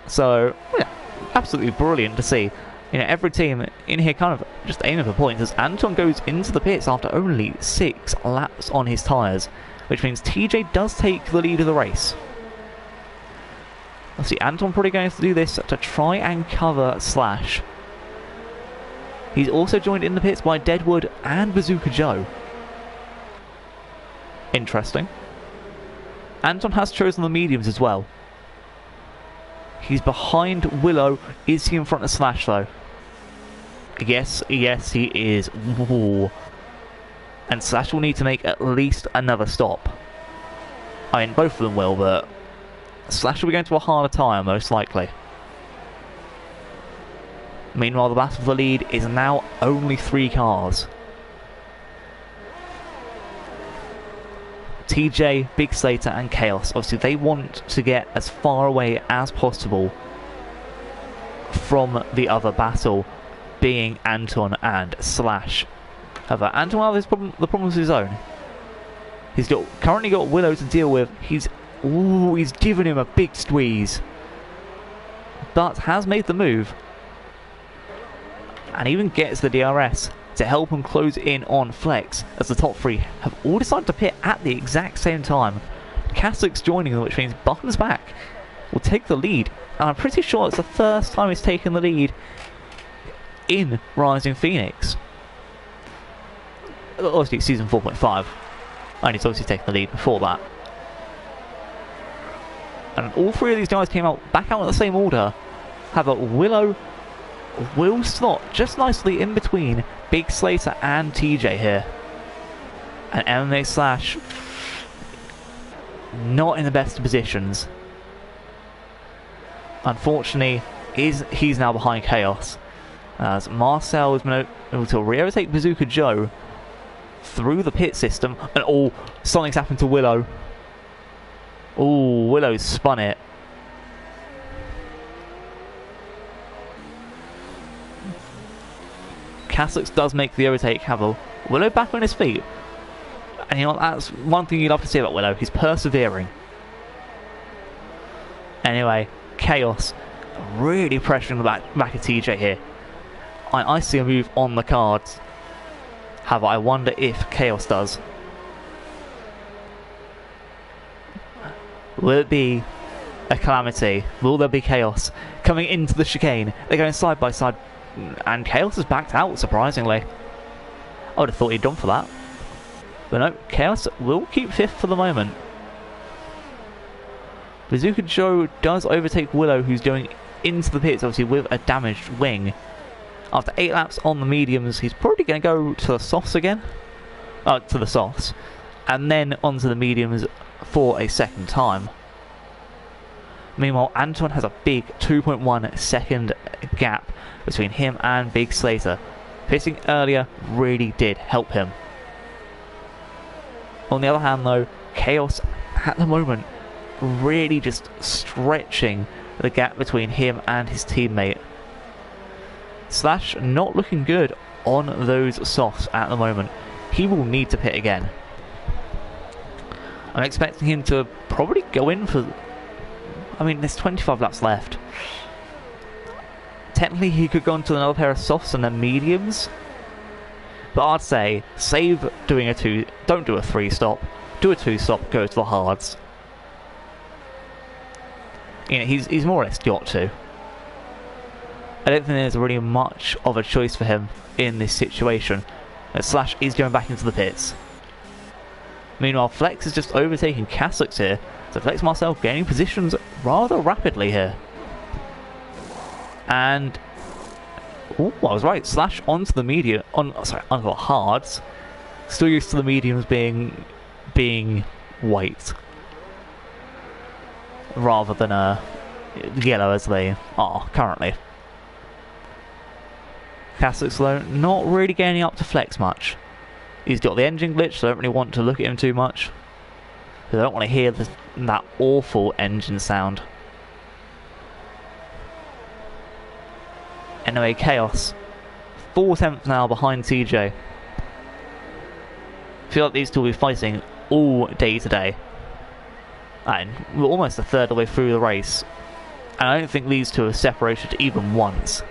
So, yeah, absolutely brilliant to see. You know, every team in here kind of just aiming for points as Anton goes into the pits after only 6 laps on his tyres, which means TJ does take the lead of the race. I see Anton probably going to do this to try and cover Slash. He's also joined in the pits by Deadwood and Bazooka Joe. Interesting. Anton has chosen the mediums as well. He's behind Willow. Is he in front of Slash though? Yes, yes he is. Ooh. And Slash will need to make at least another stop. I mean, both of them will, but Slash will be going to a harder tyre most likely. Meanwhile, the battle for the lead is now only 3 cars. TJ, Big Slater and Chaos, obviously they want to get as far away as possible from the other battle, being Anton and Slash. However, Anton will have the problems of his own. He's currently got Willow to deal with. He's given him a big squeeze, but has made the move and even gets the DRS to help him close in on Flex, as the top 3 have all decided to pit at the exact same time. Kasuk's joining them, which means Buttons back will take the lead, and I'm pretty sure it's the first time he's taken the lead in Rising Phoenix. Obviously, season 4.5. And he's obviously taken the lead before that. And all 3 of these guys came back out in the same order. However, Willow will slot just nicely in between Big Slater and TJ here. And MMA Slash not in the best of positions. Unfortunately, he's now behind Chaos, as Marcel has been able to re-overtake Bazooka Joe through the pit system, and something's happened to Willow. Willow's spun it. Cassix does make the overtake happen. Willow back on his feet. And you know, that's one thing you love to see about Willow. He's persevering. Anyway, Chaos really pressuring the back of TJ here. I see a move on the cards. However, I wonder if Chaos does. Will it be a calamity? Will there be Chaos coming into the chicane? They're going side by side, and Chaos has backed out, surprisingly. I would have thought he'd done for that. But no, Chaos will keep 5th for the moment. Bazooka Joe does overtake Willow, who's going into the pits, obviously with a damaged wing. After 8 laps on the mediums, he's probably going to go to the softs again. To the softs. And then onto the mediums for a second time. Meanwhile, Anton has a big 2.1 second gap between him and Big Slater. Pitting earlier really did help him. On the other hand though, Chaos at the moment really just stretching the gap between him and his teammate. Slash not looking good on those softs at the moment. He will need to pit again. I'm expecting him to probably go in for... I mean, there's 25 laps left. Technically, he could go into another pair of softs and then mediums. But I'd say, save doing a 2... Don't do a 3-stop. Do a 2-stop, go to the hards. You know, he's more or less got to. I don't think there's really much of a choice for him in this situation. Slash is going back into the pits. Meanwhile, Flex is just overtaking Cassix here. So Flex Marcel gaining positions rather rapidly here. And... oh, I was right. Slash onto the medium... onto the hards. Still used to the mediums being white. Rather than yellow as they are currently. Cassix though, not really gaining up to Flex much. He's got the engine glitch, so I don't really want to look at him too much. Because I don't want to hear that awful engine sound. Anyway, Chaos. 4/10 now behind TJ. Feel like these two will be fighting all day today. And we're almost a third of the way through the race. And I don't think these two are separated even once.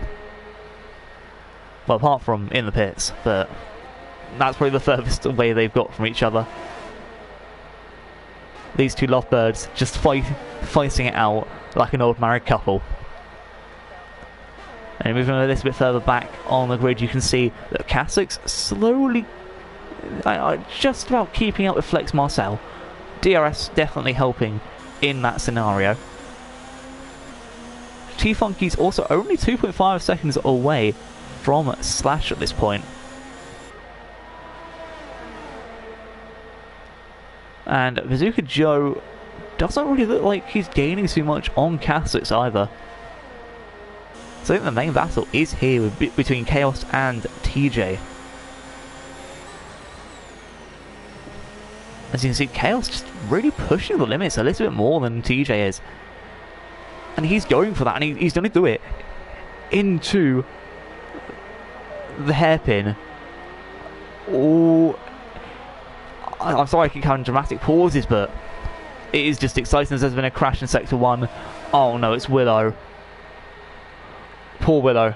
Well, apart from in the pits, but that's probably the furthest away they've got from each other. These two lovebirds just fighting it out like an old married couple. And moving a little bit further back on the grid, you can see that Cassix slowly, just about keeping up with Flex Marcel. DRS definitely helping in that scenario. T-Funky's also only 2.5 seconds away from Slash at this point. And Bazooka Joe doesn't really look like he's gaining too much on Cassix either. So I think the main battle is here between Chaos and TJ. As you can see, Chaos just really pushing the limits a little bit more than TJ is. And he's going for that, and he's going to do it into the hairpin. Oh, I'm sorry I keep having dramatic pauses, but it is just exciting. There's been a crash in Sector 1. Oh no, it's Willow. Poor Willow.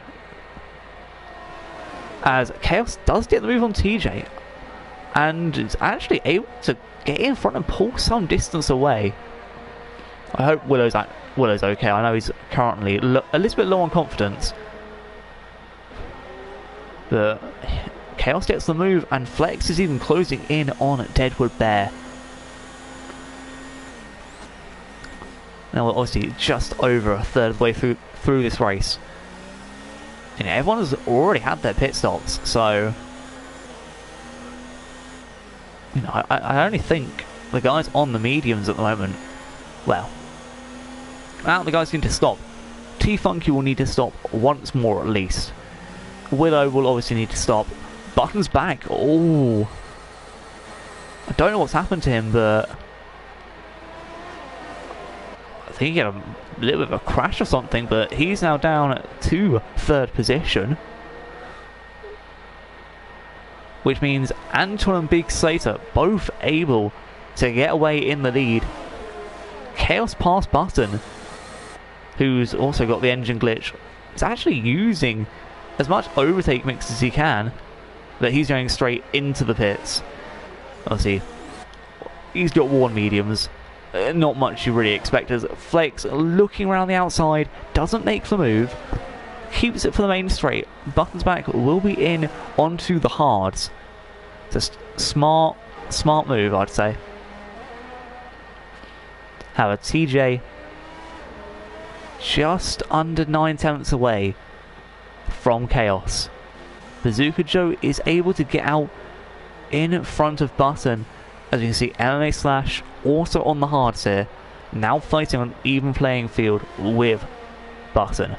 As Chaos does get the move on TJ, and is actually able to get in front and pull some distance away. I hope Willow's okay. I know he's currently a little bit low on confidence. But Chaos gets the move, and Flex is even closing in on Deadwood Bear. Now we're obviously just over a third of the way through this race. You know, everyone has already had their pit stops, so you know, I only think the guys on the mediums at the moment, well, now the guys need to stop. T-Funky will need to stop once more at least. Willow will obviously need to stop. Button's back. Oh, I don't know what's happened to him, but I think he had a little bit of a crash or something, but he's now down to third position. which means Anton and Big Slater both able to get away in the lead. Chaos past Button, who's also got the engine glitch, is actually using as much overtake mix as he can, but he's going straight into the pits. Obviously, he's got worn mediums. Not much you really expect as Flex looking around the outside, doesn't make the move, keeps it for the main straight. Button's back will be in onto the hards. Just smart move, I'd say. However, TJ just under 9/10 away from Chaos. Bazooka Joe is able to get out in front of Button. As you can see, MMA Slash also on the hards here, now fighting on even playing field with Button.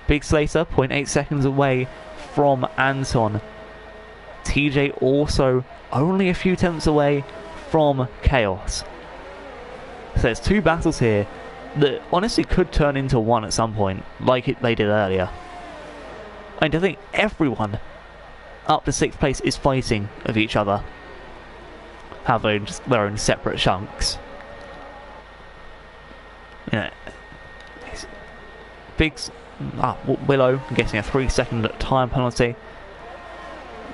Big Slater 0.8 seconds away from Anton. TJ also only a few tenths away from Chaos. So there's two battles here that honestly could turn into one at some point, like they did earlier. I think everyone up to 6th place is fighting with each other, have their own separate chunks. You know, Willow getting a 3-second time penalty.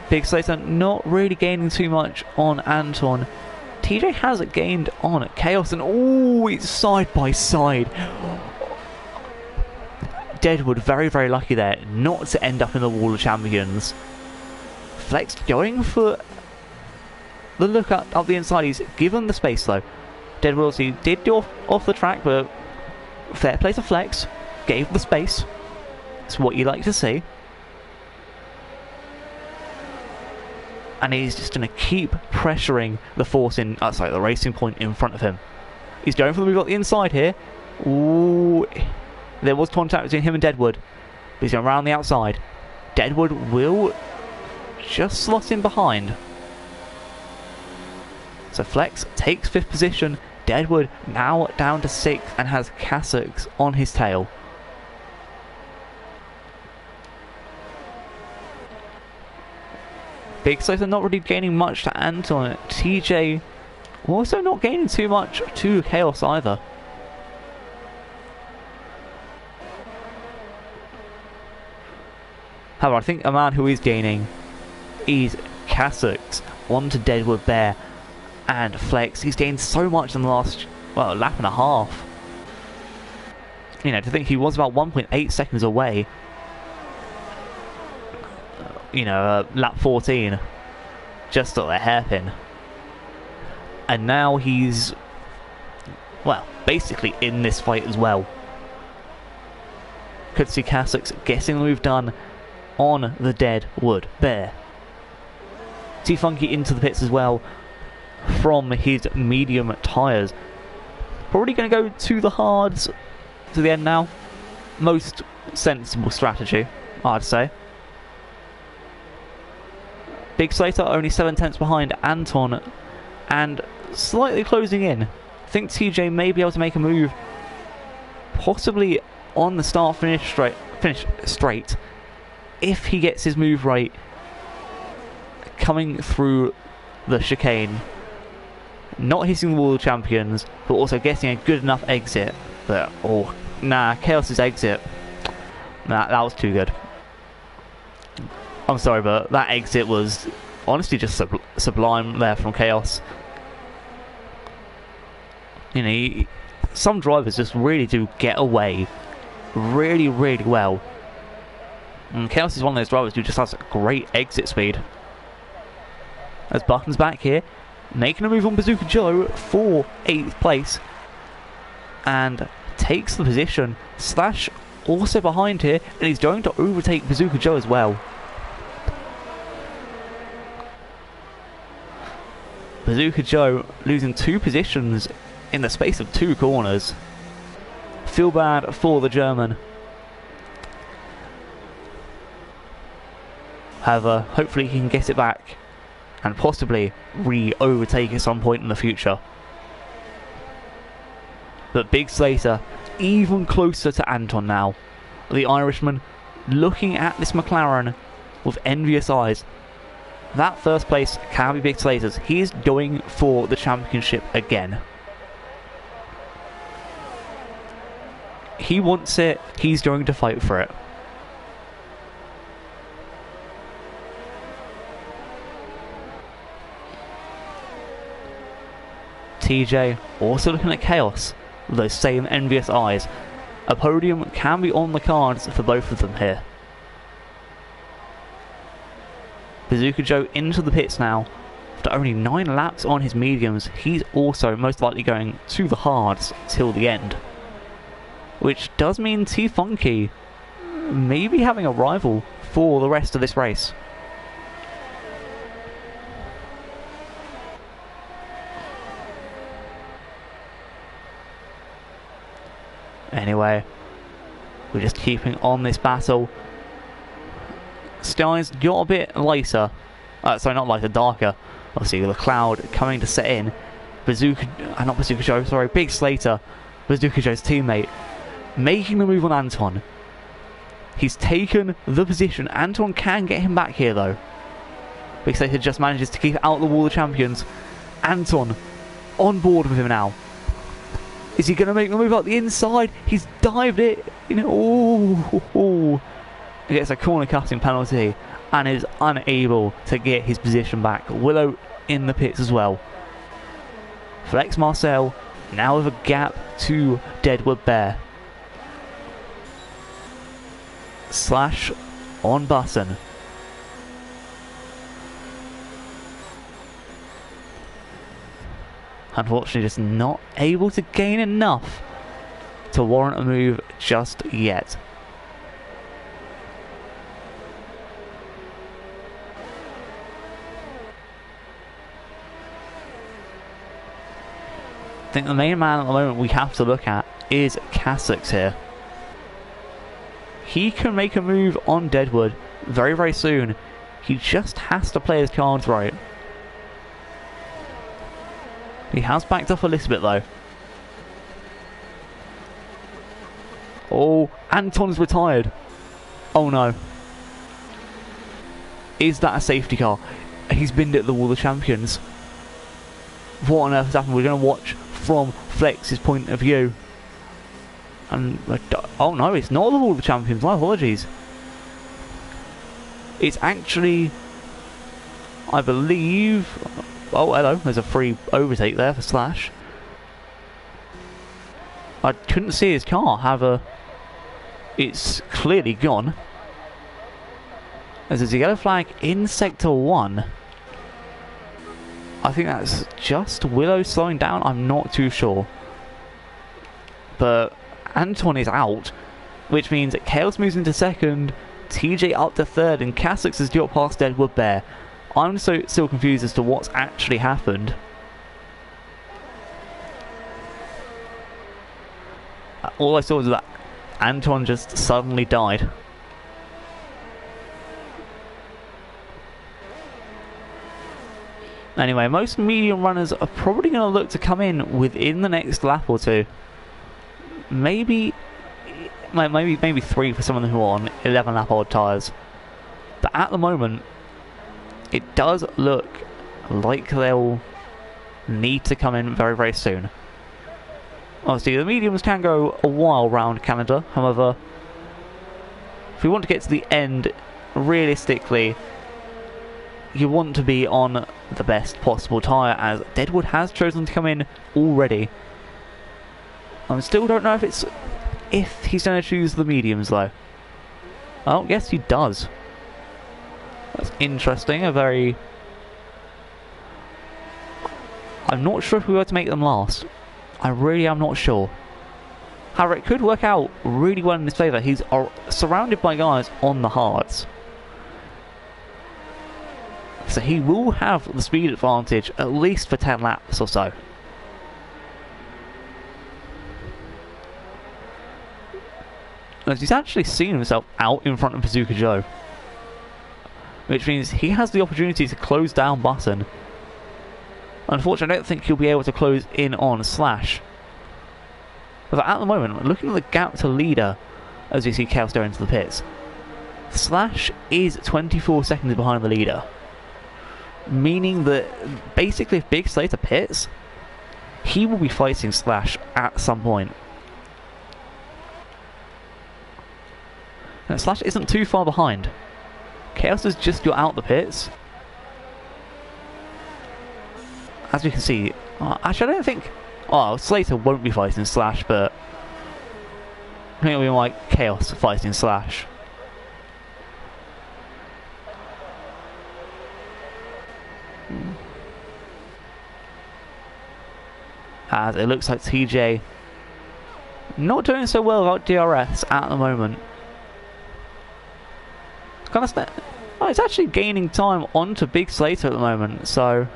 Big Slater not really gaining too much on Anton. TJ has gained on Chaos, and it's side by side. Deadwood very, very lucky there not to end up in the Wall of Champions. Flex going for the look up the inside. He's given the space though. Deadwood obviously did do off the track, but fair play to Flex. Gave the space. It's what you like to see. And he's just going to keep pressuring the force in, the racing point in front of him. He's going for the move on the inside here. Ooh, there was contact between him and Deadwood. But he's going around the outside. Deadwood will just slot in behind. So Flex takes 5th position. Deadwood now down to 6th and has Cassocks on his tail. Big Slater not really gaining much to Anton. TJ also not gaining too much to Chaos either. However, I think a man who is gaining is Cassocks onto Deadwood Bear and Flex. He's gained so much in the last, lap and a half. You know, to think he was about 1.8 seconds away. Lap 14, just at the hairpin. And now he's, basically in this fight as well. Could see Cassocks getting the move done on the Deadwood Bear. T-Funky into the pits as well from his medium tyres. Probably going to go to the hards to the end now. Most sensible strategy, I'd say. Big Slater only 7/10 behind Anton and slightly closing in. I think TJ may be able to make a move, possibly on the finish straight, if he gets his move right, coming through the chicane, not hitting the Wall of Champions, but also getting a good enough exit. But Chaos's exit, that was too good. I'm sorry, but that exit was honestly just sublime there from Chaos. You know, some drivers just really do get away really, really well. And Chaos is one of those drivers who just has great exit speed. As Button's back here, making a move on Bazooka Joe for 8th place. And takes the position. Slash also behind here, and he's going to overtake Bazooka Joe as well. Bazooka Joe losing 2 positions in the space of 2 corners. Feel bad for the German. However, hopefully he can get it back and possibly re-overtake at some point in the future. But Big Slater even closer to Anton now. The Irishman looking at this McLaren with envious eyes. That first place can be big to Lasers. He is going for the championship again. He wants it. He's going to fight for it. TJ also looking at Chaos with those same envious eyes. A podium can be on the cards for both of them here. Bazooka Joe into the pits now. After only 9 laps on his mediums, he's also most likely going to the hards till the end. Which does mean T-Funky may be having a rival for the rest of this race. Anyway, we're just keeping on this battle. Skies got a bit lighter. Sorry, not lighter, darker. Obviously, the cloud coming to set in. Not Bazooka Joe, sorry, Big Slater, Bazooka Joe's teammate, making the move on Anton. He's taken the position. Anton can get him back here, though. Big Slater just manages to keep out the wall of champions. Anton on board with him now. Is he going to make the move out the inside? He's dived it. He gets a corner cutting penalty and is unable to get his position back. Willow in the pits as well. Flex Marcel now with a gap to Deadwood Bear. Slash on Button. Unfortunately, just not able to gain enough to warrant a move just yet. I think the main man at the moment we have to look at is Cassix here. He can make a move on Deadwood very, very soon. He just has to play his cards right. He has backed up a little bit though. Oh, Anton's retired. Oh no. Is that a safety car? He's binned it at the wall of champions. What on earth has happened? We're going to watch from Flex's point of view. And oh no, it's not the wall of champions. My apologies. It's actually, I believe. Oh, hello. There's a free overtake there for Slash. I couldn't see his car. However, it's clearly gone. There's a yellow flag in Sector 1. I think that's just Willow slowing down. I'm not too sure. But Anton is out, which means that Chaos moves into second, TJ up to third, and Cassix has got past Deadwood Bear. I'm still confused as to what's actually happened. All I saw was that Anton just suddenly died. Anyway, most medium runners are probably going to look to come in within the next lap or two. Maybe 3 for some of them who are on 11 lap old tyres. But at the moment, it does look like they'll need to come in very, very soon. Obviously, the mediums can go a while round Canada. However, if we want to get to the end, realistically, you want to be on the best possible tyre, as Deadwood has chosen to come in already. I still don't know if he's going to choose the mediums though. Oh, yes, he does. That's interesting. I'm not sure if we were to make them last. I really am not sure. However, it could work out really well in his favour. He's surrounded by guys on the hards. So he will have the speed advantage at least for 10 laps or so. As he's actually seen himself out in front of Bazooka Joe. Which means he has the opportunity to close down Button. Unfortunately, I don't think he'll be able to close in on Slash. But at the moment, looking at the gap to leader, as we see Chaos go into the pits, Slash is 24 seconds behind the leader. Meaning that basically if Big Slater pits, he will be fighting Slash at some point. Now, Slash isn't too far behind. Chaos has just got out the pits. As we can see, actually I don't think... Oh, Slater won't be fighting Slash, but... I think it'll be like Chaos fighting Slash. As it looks like TJ not doing so well without DRS at the moment. It's actually gaining time onto Big Slater at the moment, so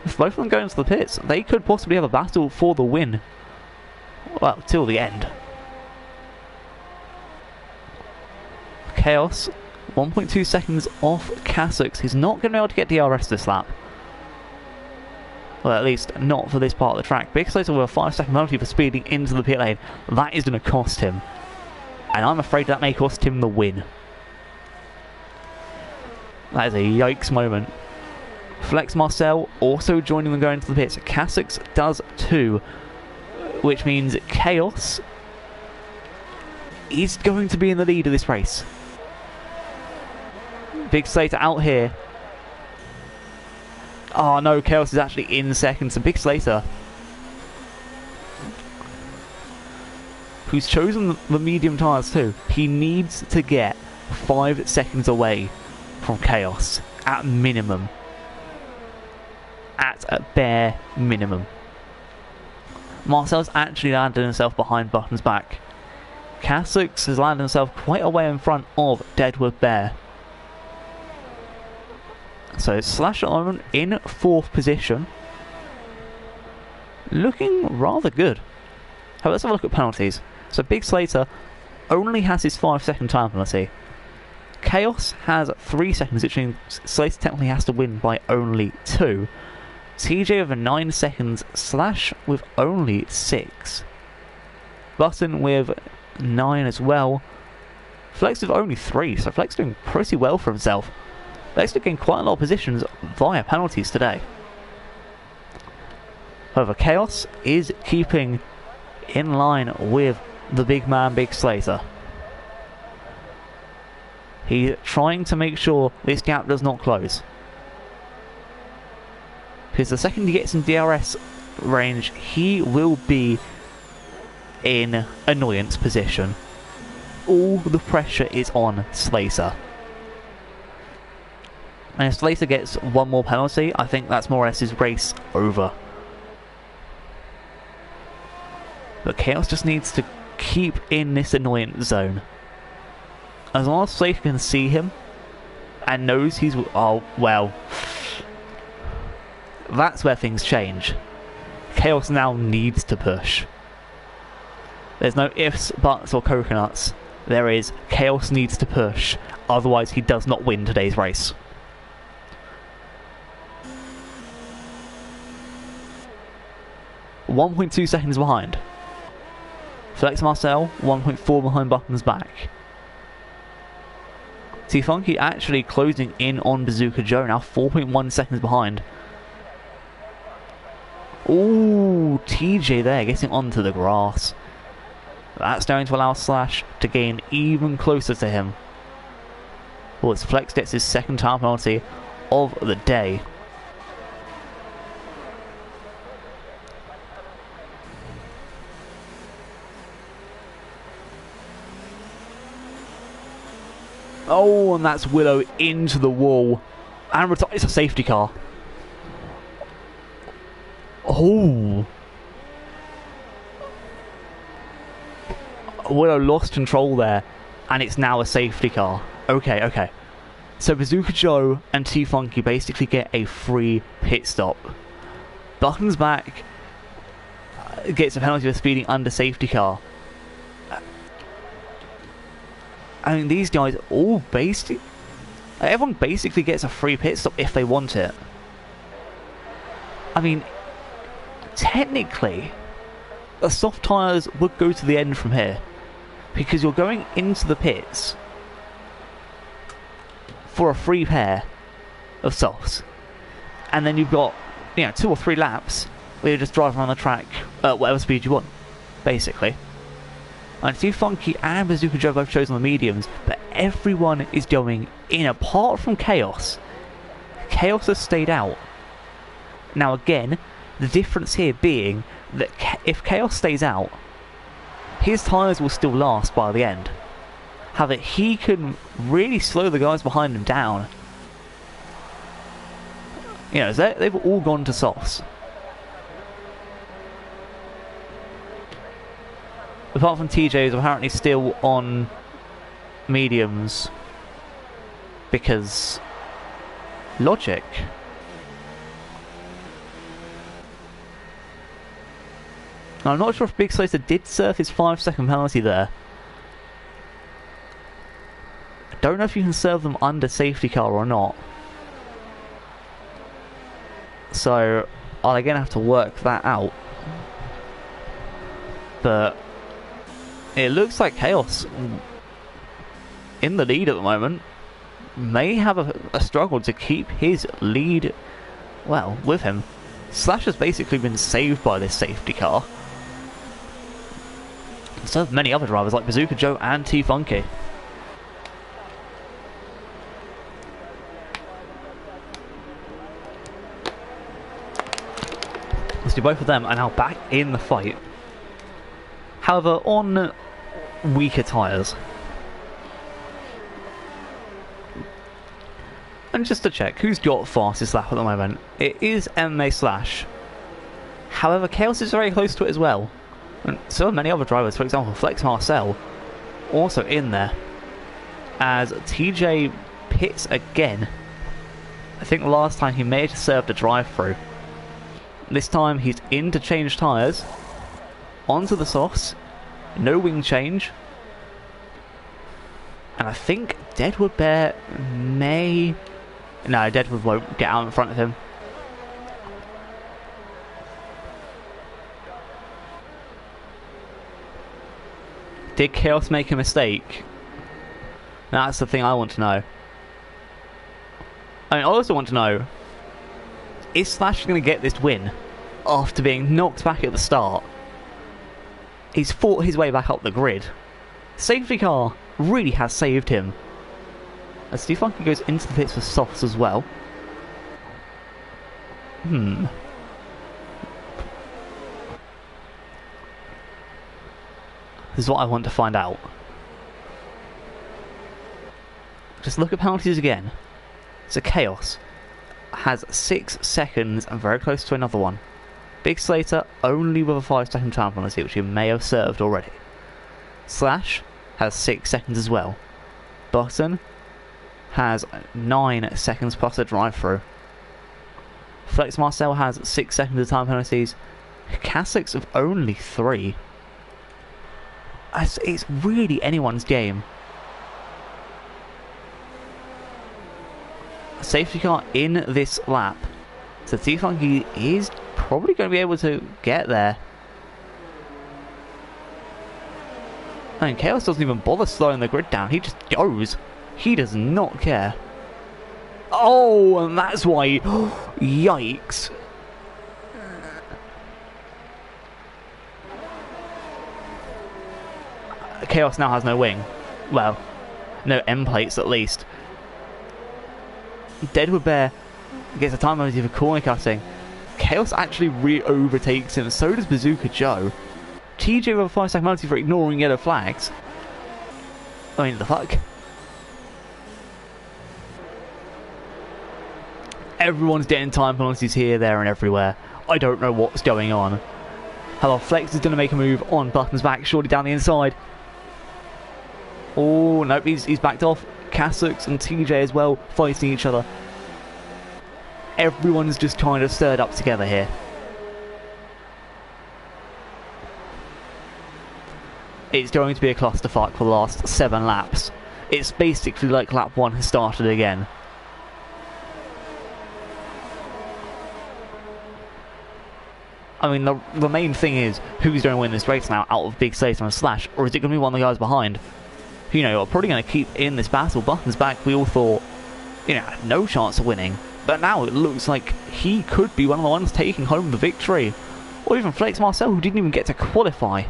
if both of them go into the pits, they could possibly have a battle for the win. Well, till the end. Chaos, 1.2 seconds off Kasux. He's not going to be able to get DRS this lap. Well, at least not for this part of the track. Big Slater with a 5-second penalty for speeding into the pit lane. That is going to cost him. And I'm afraid that may cost him the win. That is a yikes moment. Flex Marcel also joining them going into the pits. Kasux does too. Which means Chaos is going to be in the lead of this race. Big Slater out here. Oh no, Chaos is actually in second. So Big Slater, who's chosen the medium tyres too, he needs to get 5 seconds away from Chaos at minimum. At a bare minimum. Marcel's actually landed himself behind Button's back. Kasux has landed himself quite a way in front of Deadwood Bear. So Slash at the moment in 4th position. Looking rather good. However, let's have a look at penalties. So Big Slater only has his 5-second time penalty. Chaos has 3 seconds, which means Slater technically has to win by only 2. TJ with 9 seconds, Slash with only 6. Button with 9 as well. Flex with only 3, so Flex doing pretty well for himself. Flex gained quite a lot of positions via penalties today. However, Chaos is keeping in line with the big man, Big Slater. He's trying to make sure this gap does not close. Because the second he gets in DRS range, he will be in annoyance position. All the pressure is on Slater. And if Slater gets one more penalty, I think that's more or less his race over. But Chaos just needs to keep in this annoyance zone. As long as Slater can see him and knows he's... Oh, well. That's where things change. Chaos now needs to push. There's no ifs, buts or coconuts. There is Chaos needs to push. Otherwise he does not win today's race. .2 seconds behind. Flex Marcel, 1.4 behind Button's back. T-Funky actually closing in on Bazooka Joe, now 4.1 seconds behind. Ooh, TJ there, getting onto the grass. That's going to allow Slash to gain even closer to him. Well, as Flex gets his second time penalty of the day. Oh, and that's Willow into the wall. And it's a safety car. Oh. Willow lost control there, and it's now a safety car. Okay, okay. So Bazooka Joe and T-Funky basically get a free pit stop. Button's back gets a penalty for speeding under safety car. I mean, these guys all basically... Everyone basically gets a free pit stop if they want it. I mean, technically, the soft tyres would go to the end from here. because you're going into the pits for a free pair of softs, and then you've got 2 or 3 laps where you just drive around the track at whatever speed you want, basically. And Too Funky and Bazooka Joe both chose on the mediums, but everyone is going in apart from Chaos. Chaos has stayed out. Now again, the difference here being that if Chaos stays out, his tyres will still last by the end. However, he can really slow the guys behind him down. They've all gone to softs. Apart from TJ, who's apparently still on mediums because logic. Now, I'm not sure if Big Slater did serve his 5-second penalty there. I don't know if you can serve them under safety car or not. So, I'll again have to work that out. But it looks like Chaos, in the lead at the moment, may have a struggle to keep his lead, well, with him. Slash has basically been saved by this safety car. So have many other drivers like Bazooka Joe and T-Funky. So both of them are now back in the fight. However, on weaker tyres. And just to check, who's got fastest lap at the moment? It is MMA Slash. However, Chaos is very close to it as well. And so are many other drivers, for example, Flex Marcel, also in there. As TJ pits again. I think the last time he may have served a drive-through. This time he's in to change tyres. Onto the softs. No wing change. And I think Deadwood Bear may... No, Deadwood won't get out in front of him. Did Chaos make a mistake? That's the thing I want to know. I also want to know, is Slash going to get this win after being knocked back at the start? He's fought his way back up the grid. Safety car really has saved him. As Steve Funky goes into the pits for softs as well. This is what I want to find out. Just look at penalties again. So Chaos has 6 seconds and very close to another one. Big Slater only with a 5-second time penalty, which he may have served already. Slash has 6 seconds as well. Button has 9 seconds plus a drive-through. Flex Marcel has 6 seconds of time penalties. Cassix of only 3. It's really anyone's game. Safety car in this lap. So T-Funky is probably going to be able to get there. I mean, Chaos doesn't even bother slowing the grid down. He just goes. He does not care. Oh, and that's why... Yikes. Chaos now has no wing. Well, no end plates at least. Deadwood Bear gets a time penalty for corner cutting. Chaos actually re-overtakes him. So does Bazooka Joe. TJ with a 5-second penalty for ignoring yellow flags. I mean, the fuck? Everyone's getting time penalties here, there and everywhere. I don't know what's going on. Hello, Flex is going to make a move on Button's back, shortly down the inside. Oh, nope, he's backed off. Cassux and TJ as well, fighting each other. Everyone's just kind of stirred up together here. It's going to be a clusterfuck for the last 7 laps. It's basically like lap 1 has started again. I mean, the main thing is, who's going to win this race now out of Big Slater and Slash, or is it going to be one of the guys behind? You know, are probably going to keep in this battle. Button's back, we all thought, you know, had no chance of winning. But now it looks like he could be one of the ones taking home the victory. Or even Flex Marcel, who didn't even get to qualify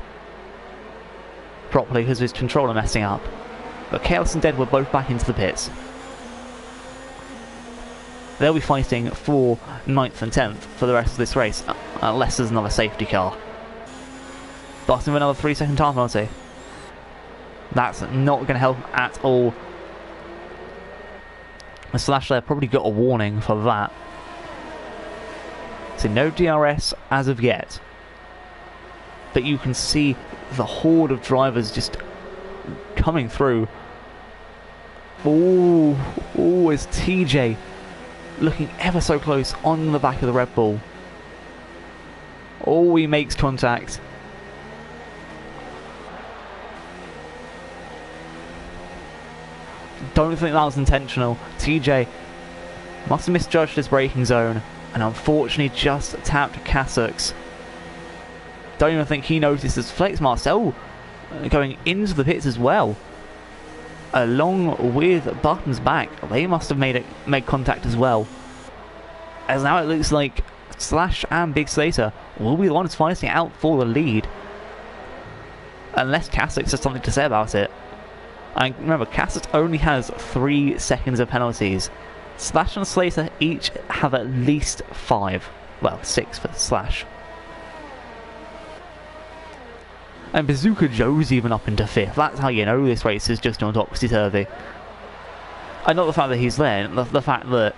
properly because of his controller messing up. But Chaos and Dead were both back into the pits. They'll be fighting for 9th and 10th for the rest of this race, unless there's another safety car. Button with another 3-second time penalty. That's not going to help at all. The Slash there probably got a warning for that. So no DRS as of yet. But you can see the horde of drivers just coming through. Oh, it's TJ looking ever so close on the back of the Red Bull. Oh, he makes contact. Don't think that was intentional. TJ must have misjudged his braking zone and unfortunately just tapped Kasux. Don't even think he notices Flex Marcel going into the pits as well. Along with Button's back, they must have made contact as well. As now it looks like Slash and Big Slater will be the ones fighting out for the lead. Unless Kasux has something to say about it. And remember, Kasux only has 3 seconds of penalties. Slash and Slater each have at least 5. Well, 6 for Slash. And Bazooka Joe's even up into 5th. That's how you know this race is just on topsy-turvy. And not the fact that he's there, the fact that,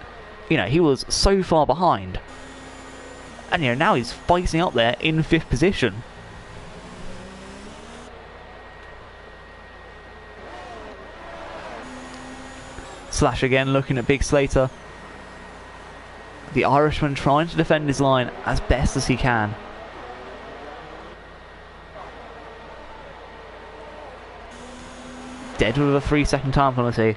you know, he was so far behind. And, you know, now he's fighting up there in 5th position. Slash again looking at Big Slater. The Irishman trying to defend his line as best as he can. Dead with a 3-second time penalty.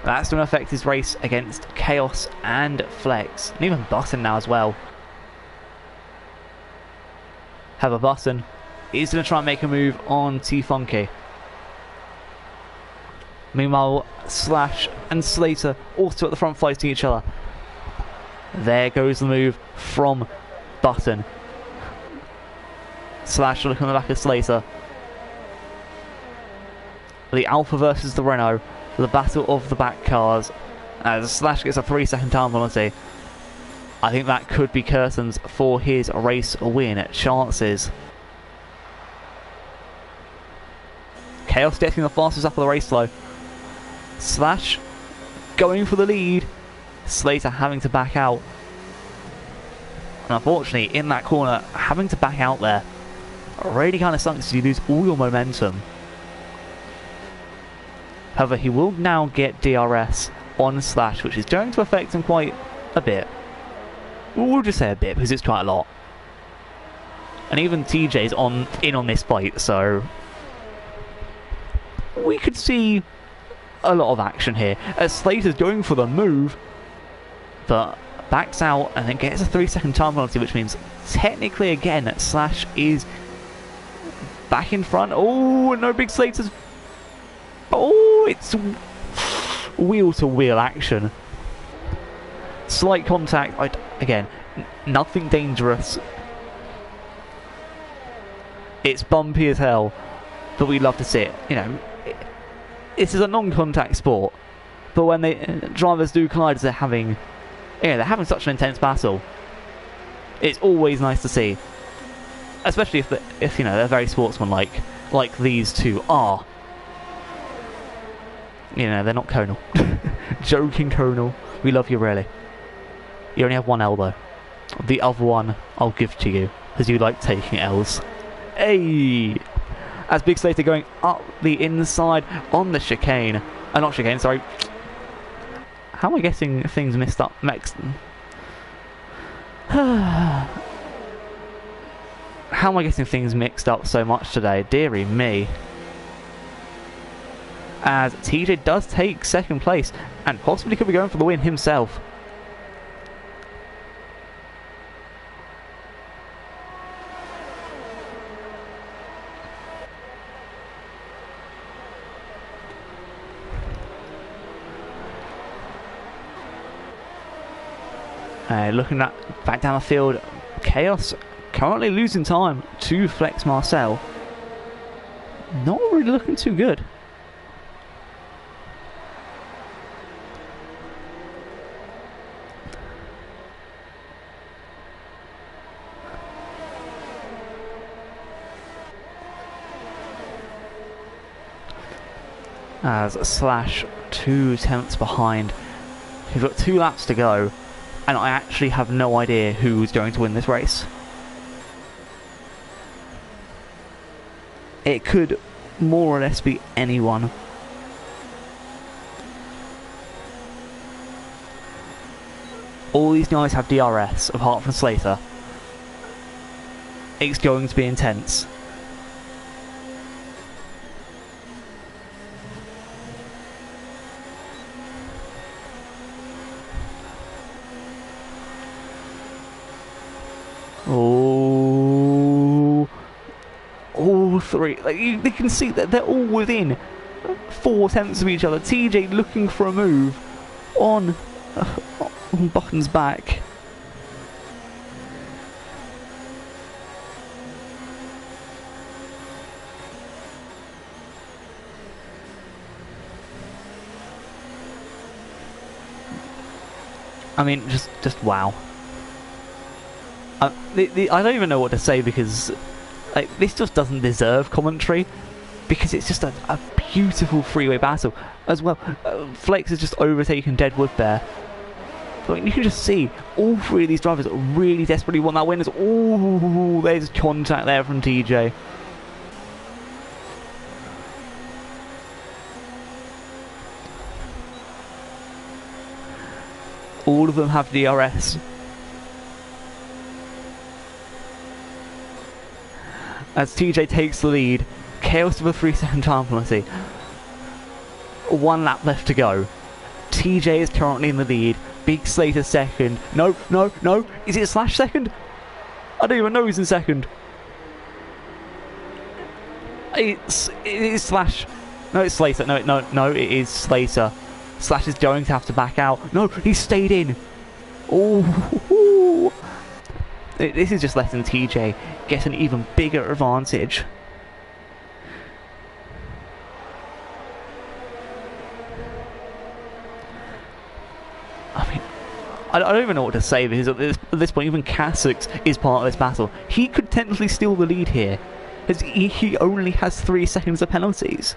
That's going to affect his race against Chaos and Flex. And even Button now as well. Have a Button. He's going to try and make a move on T-Funky. Meanwhile, Slash and Slater also at the front fighting each other. There goes the move from Button. Slash looking on the back of Slater. The Alpha versus the Renault. The battle of the back cars. As Slash gets a 3-second time penalty. I think that could be curtains for his race win chances. Chaos getting the fastest up of the race though. Slash going for the lead. Slater having to back out. And unfortunately, in that corner, having to back out there really kind of sucks. You lose all your momentum. However, he will now get DRS on Slash, which is going to affect him quite a bit. We'll just say a bit, because it's quite a lot. And even TJ's in on this fight, so we could see a lot of action here. As Slater's going for the move, but backs out and then gets a 3-second time penalty, which means technically again Slash is back in front. Oh, no, Big Slater's. Oh, it's wheel-to-wheel action. Slight contact. Again, nothing dangerous. It's bumpy as hell, but we love to see it. You know, this is a non-contact sport, but when drivers do collide, they're having such an intense battle. It's always nice to see, especially if you know they're very sportsmanlike, like these two are. You know, they're not Conal. Joking, Conal. We love you, really. You only have one L, though. The other one I'll give to you, because you like taking L's. Hey! As Big Slater going up the inside on the chicane. Not chicane, sorry. How am I getting things mixed up? How am I getting things mixed up so much today? Dearie me. As TJ does take 2nd place and possibly could be going for the win himself. Looking at back down the field, Chaos currently losing time to Flex Marcel. Not really looking too good. As Slash 2/10 behind. We've got 2 laps to go, and I actually have no idea who's going to win this race. It could more or less be anyone. All these guys have DRS, apart from Slater. It's going to be intense. Oh, all 3. Like you can see that they're all within 4/10 of each other. TJ looking for a move on Button's back. I mean, just wow. I don't even know what to say, because like, this just doesn't deserve commentary, because it's just a beautiful freeway battle as well. Flex has just overtaken Deadwood Bear. But you can just see all 3 of these drivers really desperately want that win. Oh, there's contact there from TJ. All of them have DRS. As TJ takes the lead, Chaos with a 3-second time penalty. 1 lap left to go. TJ is currently in the lead. Big Slater second. No. Is it Slash second? I don't even know who's in second. It is Slash. No, it's Slater. No, it is Slater. Slash is going to have to back out. No, he stayed in. Oh. This is just letting TJ get an even bigger advantage. I mean, I don't even know what to say, because at this point, even Kasich is part of this battle. He could technically steal the lead here, as he only has 3 seconds of penalties.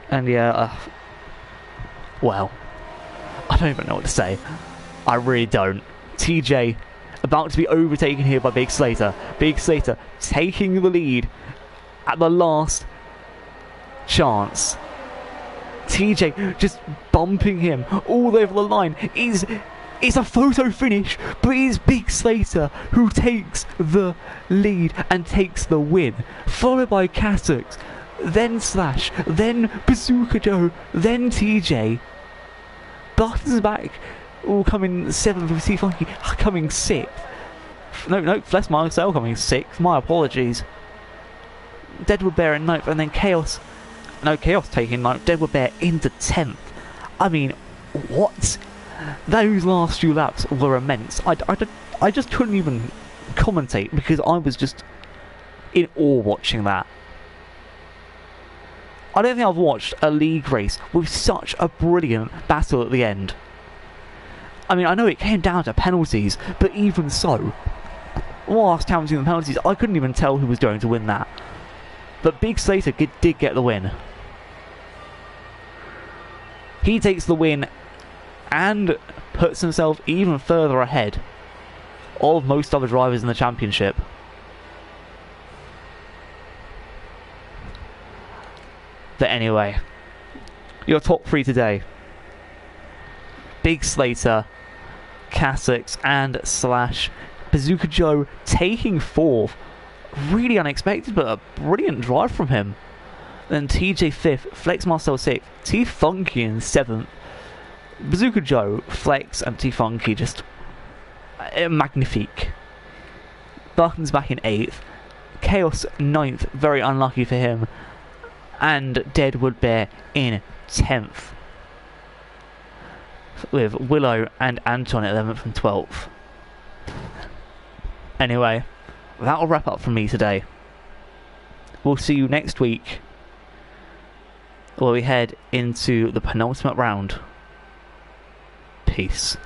And yeah, well, I don't even know what to say. I really don't. TJ about to be overtaken here by Big Slater. Big Slater taking the lead at the last chance. TJ just bumping him all over the line. It's a photo finish, but it's Big Slater who takes the lead and takes the win, followed by Kasich, then Slash, then Bazooka Joe, then TJ. Button's back, all coming 7th with T-Funky, coming 6th. No, Flex Marcel coming 6th, my apologies. Deadwood Bear in 9th, and then Chaos. No, Chaos taking 9th, Deadwood Bear into 10th. I mean, what? Those last few laps were immense. I just couldn't even commentate, because I was just in awe watching that. I don't think I've watched a league race with such a brilliant battle at the end. I mean, I know it came down to penalties, but even so, whilst counting the penalties, I couldn't even tell who was going to win that. But Big Slater did get the win. He takes the win and puts himself even further ahead of most other drivers in the championship. But anyway, your top 3 today: Big Slater, Kasich, and Slash. Bazooka Joe taking 4th. Really unexpected, but a brilliant drive from him. Then TJ 5th, Flex Marcel 6th, T-Funky in 7th. Bazooka Joe, Flex, and T-Funky just magnifique. Barkin's back in 8th. Chaos 9th, very unlucky for him. And Deadwood Bear in 10th. With Willow and Anton 11th and 12th. Anyway, that'll wrap up from me today. We'll see you next week, where we head into the penultimate round. Peace.